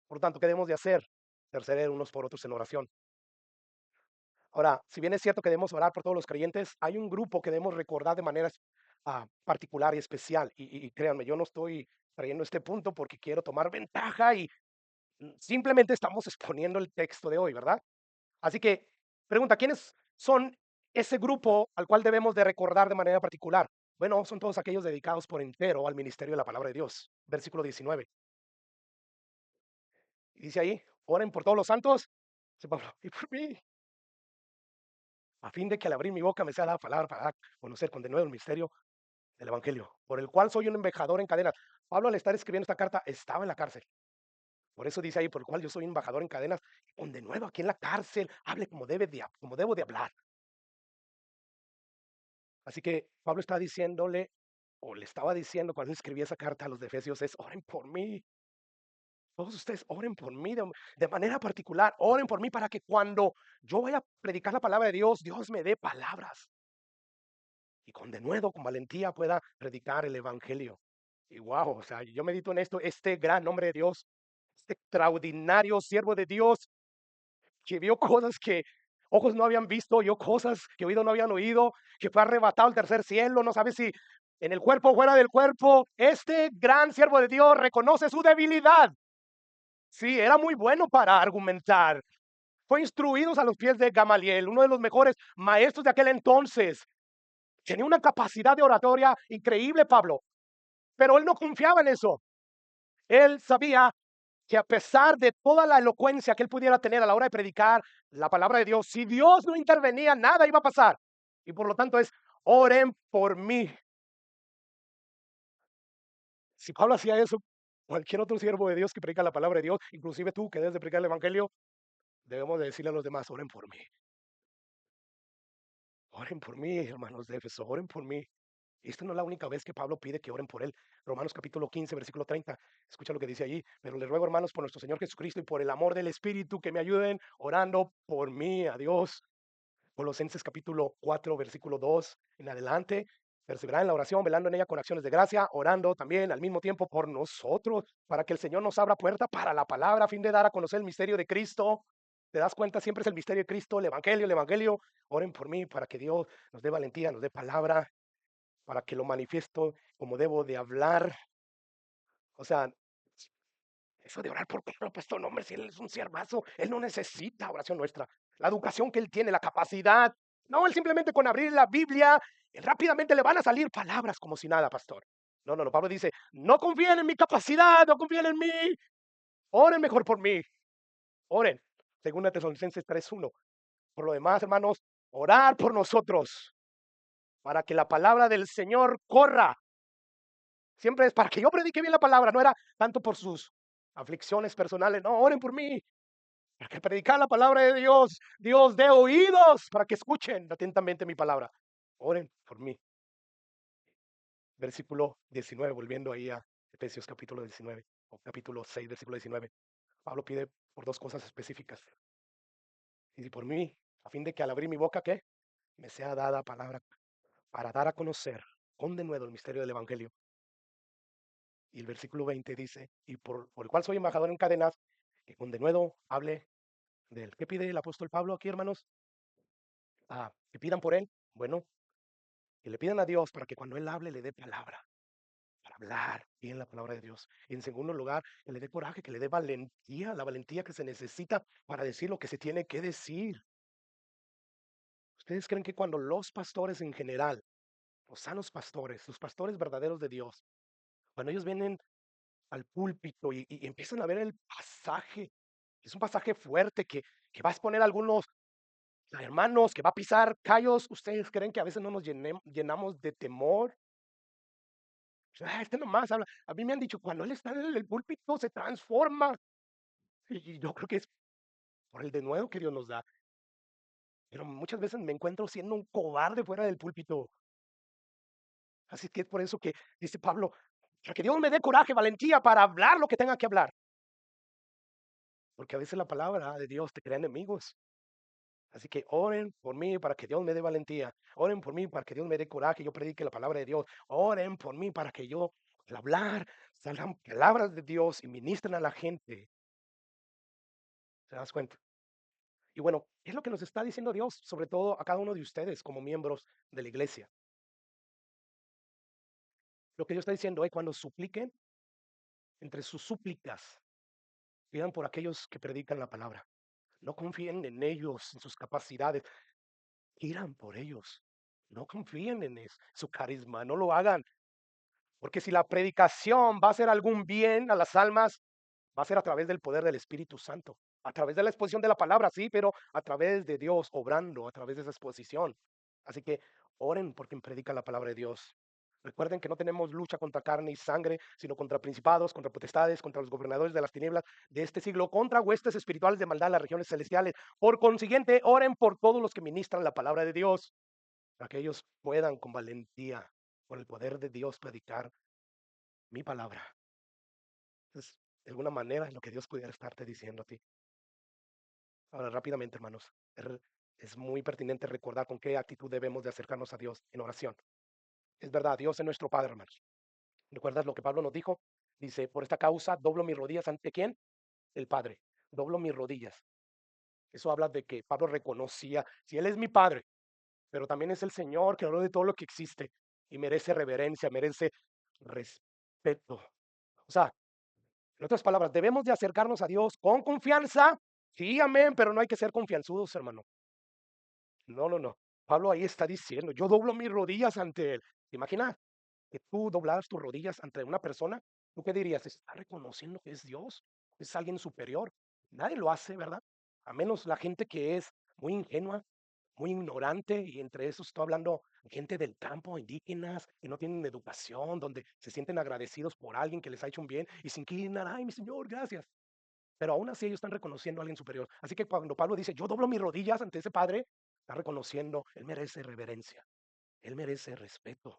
Speaker 1: Por lo tanto, ¿qué debemos de hacer? Interceder unos por otros en oración. Ahora, si bien es cierto que debemos orar por todos los creyentes, hay un grupo que debemos recordar de manera particular y especial. Y créanme, yo no estoy trayendo este punto porque quiero tomar ventaja y simplemente estamos exponiendo el texto de hoy, ¿verdad? Así que, pregunta, ¿quiénes son ese grupo al cual debemos de recordar de manera particular? Bueno, son todos aquellos dedicados por entero al ministerio de la palabra de Dios. Versículo 19. Y dice ahí, oren por todos los santos. Dice Pablo, y por mí, a fin de que al abrir mi boca me sea la palabra para conocer con denuedo el misterio del Evangelio, por el cual soy un embajador en cadenas. Pablo, al estar escribiendo esta carta, estaba en la cárcel. Por eso dice ahí, por el cual yo soy embajador en cadenas, con denuedo aquí en la cárcel, hable como debo de hablar. Así que Pablo está diciéndole, o le estaba diciendo cuando escribía esa carta a los de Efesios, es oren por mí. Todos ustedes oren por mí de manera particular, oren por mí para que cuando yo vaya a predicar la palabra de Dios, Dios me dé palabras y con denuedo, con valentía pueda predicar el evangelio. Y wow, o sea, yo medito en esto, este gran nombre de Dios, este extraordinario siervo de Dios que vio cosas que ojos no habían visto, oyó cosas que oídos no habían oído, que fue arrebatado al tercer cielo, no sabe si en el cuerpo o fuera del cuerpo. Este gran siervo de Dios reconoce su debilidad. Sí, era muy bueno para argumentar. Fue instruido a los pies de Gamaliel, uno de los mejores maestros de aquel entonces. Tenía una capacidad de oratoria increíble, Pablo, pero él no confiaba en eso. Él sabía que a pesar de toda la elocuencia que él pudiera tener a la hora de predicar la palabra de Dios, si Dios no intervenía, nada iba a pasar. Y por lo tanto es, oren por mí. Si Pablo hacía eso, cualquier otro siervo de Dios que predica la palabra de Dios, inclusive tú que debes de predicar el evangelio, debemos de decirle a los demás, oren por mí. Oren por mí, hermanos de Éfeso, oren por mí. Y esta no es la única vez que Pablo pide que oren por él. Romanos capítulo 15, versículo 30. Escucha lo que dice allí. Pero les ruego, hermanos, por nuestro Señor Jesucristo y por el amor del Espíritu, que me ayuden orando por mí, a Dios. Colosenses capítulo 4, versículo 2 en adelante. Perseverar en la oración, velando en ella con acciones de gracia, orando también al mismo tiempo por nosotros, para que el Señor nos abra puerta para la palabra, a fin de dar a conocer el misterio de Cristo. ¿Te das cuenta? Siempre es el misterio de Cristo, el Evangelio, el Evangelio. Oren por mí para que Dios nos dé valentía, nos dé palabra, para que lo manifiesto como debo de hablar. O sea, eso de orar por Pedro, pastor, no, hombre, si él es un siervazo, él no necesita oración nuestra. La educación que él tiene, la capacidad. No, él simplemente con abrir la Biblia, rápidamente le van a salir palabras como si nada, pastor. No, no, no, Pablo dice, no confíen en mi capacidad, no confíen en mí. Oren mejor por mí. Oren. Según Tesalonicenses 3:1. Por lo demás, hermanos, orar por nosotros para que la palabra del Señor corra. Siempre es para que yo predique bien la palabra, no era tanto por sus aflicciones personales, no, oren por mí, para que predicar la palabra de Dios, Dios dé oídos para que escuchen atentamente mi palabra. Oren por mí. Versículo 19, volviendo ahí a Efesios capítulo 19, o capítulo 6, versículo 19. Pablo pide por dos cosas específicas. Y por mí, a fin de que al abrir mi boca, ¿qué? Me sea dada palabra para dar a conocer con denuedo el misterio del Evangelio. Y el versículo 20 dice, y por el cual soy embajador en cadenas, que con denuedo hable de él. ¿Qué pide el apóstol Pablo aquí, hermanos? Que pidan por él. Bueno, que le pidan a Dios para que cuando él hable le dé palabra, para hablar bien la palabra de Dios. Y en segundo lugar, que le dé coraje, que le dé valentía, la valentía que se necesita para decir lo que se tiene que decir. ¿Ustedes creen que cuando los pastores en general, los sanos pastores, los pastores verdaderos de Dios, cuando ellos vienen al púlpito y empiezan a ver el pasaje, es un pasaje fuerte que va a exponer a algunos hermanos, que va a pisar callos, ¿ustedes creen que a veces no nos llenamos de temor? Este nomás habla. A mí me han dicho, cuando él está en el púlpito se transforma. Y yo creo que es por el denuedo que Dios nos da. Pero muchas veces me encuentro siendo un cobarde fuera del púlpito. Así que es por eso que dice Pablo, para que Dios me dé coraje, valentía para hablar lo que tenga que hablar. porque a veces la palabra de Dios te crea enemigos. Así que oren por mí para que Dios me dé valentía. Oren por mí para que Dios me dé coraje, yo predique la palabra de Dios. Oren por mí para que yo, al hablar, salgan palabras de Dios y ministren a la gente. ¿Te das cuenta? Y bueno, ¿qué es lo que nos está diciendo Dios? Sobre todo a cada uno de ustedes como miembros de la iglesia. Lo que Dios está diciendo es cuando supliquen, entre sus súplicas, pidan por aquellos que predican la palabra. No confíen en ellos, en sus capacidades. Pidan por ellos. No confíen en su carisma, no lo hagan. Porque si la predicación va a hacer algún bien a las almas, va a ser a través del poder del Espíritu Santo, a través de la exposición de la palabra, sí, pero a través de Dios obrando, a través de esa exposición. Así que oren por quien predica la palabra de Dios. Recuerden que no tenemos lucha contra carne y sangre, sino contra principados, contra potestades, contra los gobernadores de las tinieblas de este siglo, contra huestes espirituales de maldad en las regiones celestiales. Por consiguiente, oren por todos los que ministran la palabra de Dios, para que ellos puedan con valentía, por el poder de Dios, predicar mi palabra. Es de alguna manera lo que Dios pudiera estarte diciendo a ti. Ahora, rápidamente, hermanos, es muy pertinente recordar con qué actitud debemos de acercarnos a Dios en oración. Es verdad, Dios es nuestro Padre, hermanos. ¿Recuerdas lo que Pablo nos dijo? Dice, por esta causa doblo mis rodillas ante quién? El Padre. Doblo mis rodillas. Eso habla de que Pablo reconocía, si Él es mi Padre, pero también es el Señor, creador de todo lo que existe, y merece reverencia, merece respeto. O sea, en otras palabras, debemos de acercarnos a Dios con confianza. Sí, amén, pero no hay que ser confianzudos, hermano. No, no, no. Pablo ahí está diciendo, yo doblo mis rodillas ante Él. ¿Te imaginas que tú doblaras tus rodillas ante una persona? ¿Tú qué dirías? ¿Está reconociendo que es Dios? ¿Es alguien superior? Nadie lo hace, ¿verdad? A menos la gente que es muy ingenua, muy ignorante, y entre esos estoy hablando gente del campo, indígenas, que no tienen educación, donde se sienten agradecidos por alguien que les ha hecho un bien y se inclinan, ay, mi Señor, gracias. Pero aún así ellos están reconociendo a alguien superior. Así que cuando Pablo dice, yo doblo mis rodillas ante ese Padre, está reconociendo, Él merece reverencia, Él merece respeto.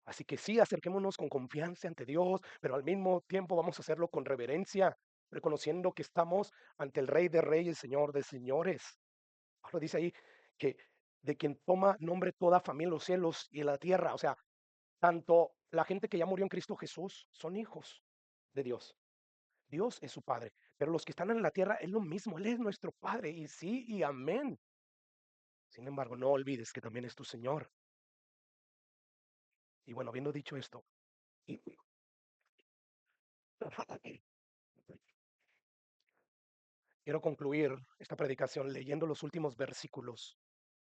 Speaker 1: Así que sí, acerquémonos con confianza ante Dios, pero al mismo tiempo vamos a hacerlo con reverencia, reconociendo que estamos ante el Rey de Reyes, Señor de Señores. Pablo dice ahí que de quien toma nombre toda familia en los cielos y en la tierra, o sea, tanto la gente que ya murió en Cristo Jesús son hijos de Dios. Dios es su Padre, pero los que están en la tierra es lo mismo, Él es nuestro Padre y sí y amén. Sin embargo, no olvides que también es tu Señor. Y bueno, habiendo dicho esto, quiero concluir esta predicación leyendo los últimos versículos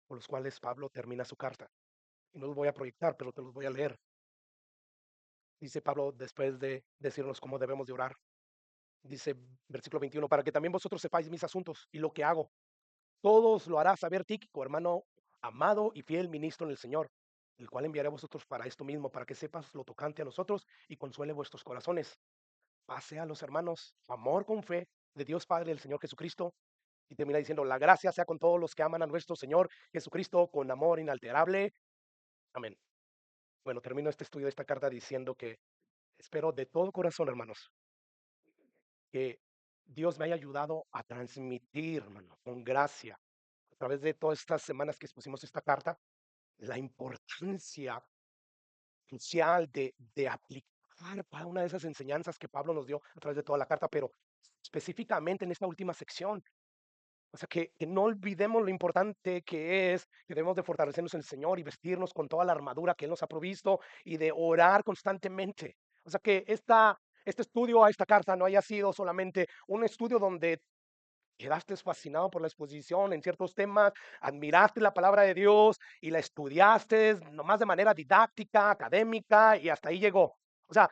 Speaker 1: por los cuales Pablo termina su carta. Y no los voy a proyectar, pero te los voy a leer. Dice Pablo después de decirnos cómo debemos de orar. Dice versículo 21, para que también vosotros sepáis mis asuntos y lo que hago. Todos lo hará saber Tíquico, hermano amado y fiel ministro en el Señor, el cual enviaré a vosotros para esto mismo, para que sepas lo tocante a nosotros y consuele vuestros corazones. Pase a los hermanos, amor con fe de Dios Padre del Señor Jesucristo. Y termina diciendo, la gracia sea con todos los que aman a nuestro Señor Jesucristo con amor inalterable. Amén. Bueno, termino este estudio de esta carta diciendo que espero de todo corazón, hermanos, que Dios me haya ayudado a transmitir, hermano, con gracia, a través de todas estas semanas que expusimos esta carta, la importancia crucial de aplicar cada una de esas enseñanzas que Pablo nos dio a través de toda la carta, pero específicamente en esta última sección. O sea, que no olvidemos lo importante que es, que debemos de fortalecernos en el Señor y vestirnos con toda la armadura que Él nos ha provisto y de orar constantemente. O sea, que este estudio a esta carta no haya sido solamente un estudio donde quedaste fascinado por la exposición en ciertos temas, admiraste la palabra de Dios y la estudiaste nomás de manera didáctica, académica y hasta ahí llegó. O sea,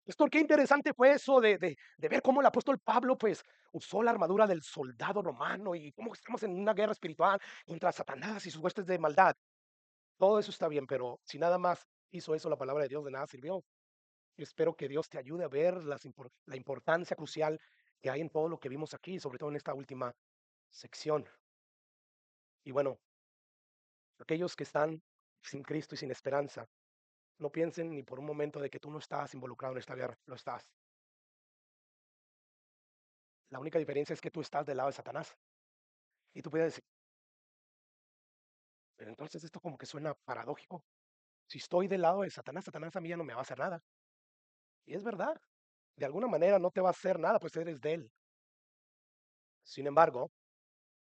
Speaker 1: pastor, qué interesante fue eso de ver cómo el apóstol Pablo pues usó la armadura del soldado romano y cómo estamos en una guerra espiritual contra Satanás y sus huestes de maldad. Todo eso está bien, pero si nada más hizo eso la palabra de Dios, de nada sirvió. Yo espero que Dios te ayude a ver la importancia crucial que hay en todo lo que vimos aquí, sobre todo en esta última sección. Y bueno, aquellos que están sin Cristo y sin esperanza, no piensen ni por un momento de que tú no estás involucrado en esta guerra, lo estás. La única diferencia es que tú estás del lado de Satanás. Y tú puedes decir, pero entonces esto como que suena paradójico. Si estoy del lado de Satanás, Satanás a mí ya no me va a hacer nada. Y es verdad, de alguna manera no te va a hacer nada, pues eres de él. Sin embargo,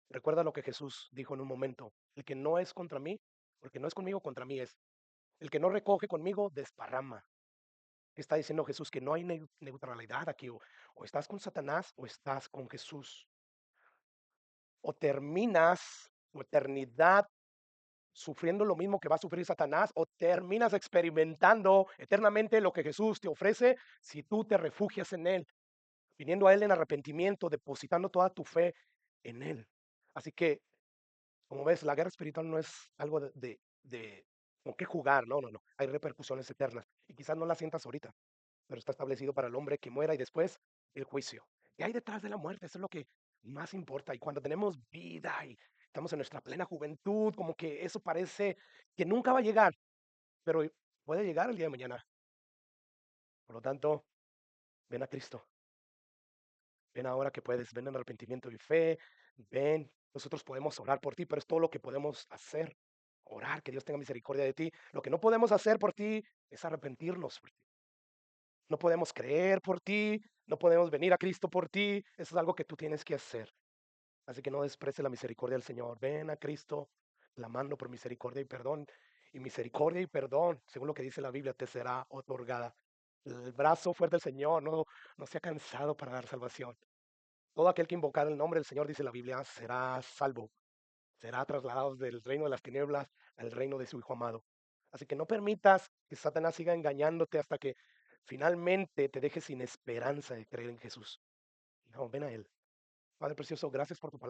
Speaker 1: recuerda lo que Jesús dijo en un momento, el que no es contra mí, porque no es conmigo, contra mí es. El que no recoge conmigo, desparrama. Está diciendo Jesús que no hay neutralidad aquí, o estás con Satanás o estás con Jesús. O terminas tu eternidad sufriendo lo mismo que va a sufrir Satanás, o terminas experimentando eternamente lo que Jesús te ofrece si tú te refugias en Él, viniendo a Él en arrepentimiento, depositando toda tu fe en Él. Así que, como ves, la guerra espiritual no es algo de con qué jugar, no, no, no. Hay repercusiones eternas y quizás no las sientas ahorita, pero está establecido para el hombre que muera y después el juicio. ¿Qué hay detrás de la muerte? Eso es lo que más importa. Y cuando tenemos vida y estamos en nuestra plena juventud, como que eso parece que nunca va a llegar, pero puede llegar el día de mañana. Por lo tanto, ven a Cristo. Ven ahora que puedes, ven en arrepentimiento y fe, ven. Nosotros podemos orar por ti, pero es todo lo que podemos hacer. Orar, que Dios tenga misericordia de ti. Lo que no podemos hacer por ti es arrepentirnos por ti. No podemos creer por ti, no podemos venir a Cristo por ti. Eso es algo que tú tienes que hacer. Así que no desprecie la misericordia del Señor. Ven a Cristo clamando por misericordia y perdón. Y misericordia y perdón, según lo que dice la Biblia, te será otorgada. El brazo fuerte del Señor no se ha cansado para dar salvación. Todo aquel que invocar el nombre del Señor, dice la Biblia, será salvo. Será trasladado del reino de las tinieblas al reino de su Hijo amado. Así que no permitas que Satanás siga engañándote hasta que finalmente te dejes sin esperanza de creer en Jesús. No, ven a Él. Padre precioso, gracias por tu palabra.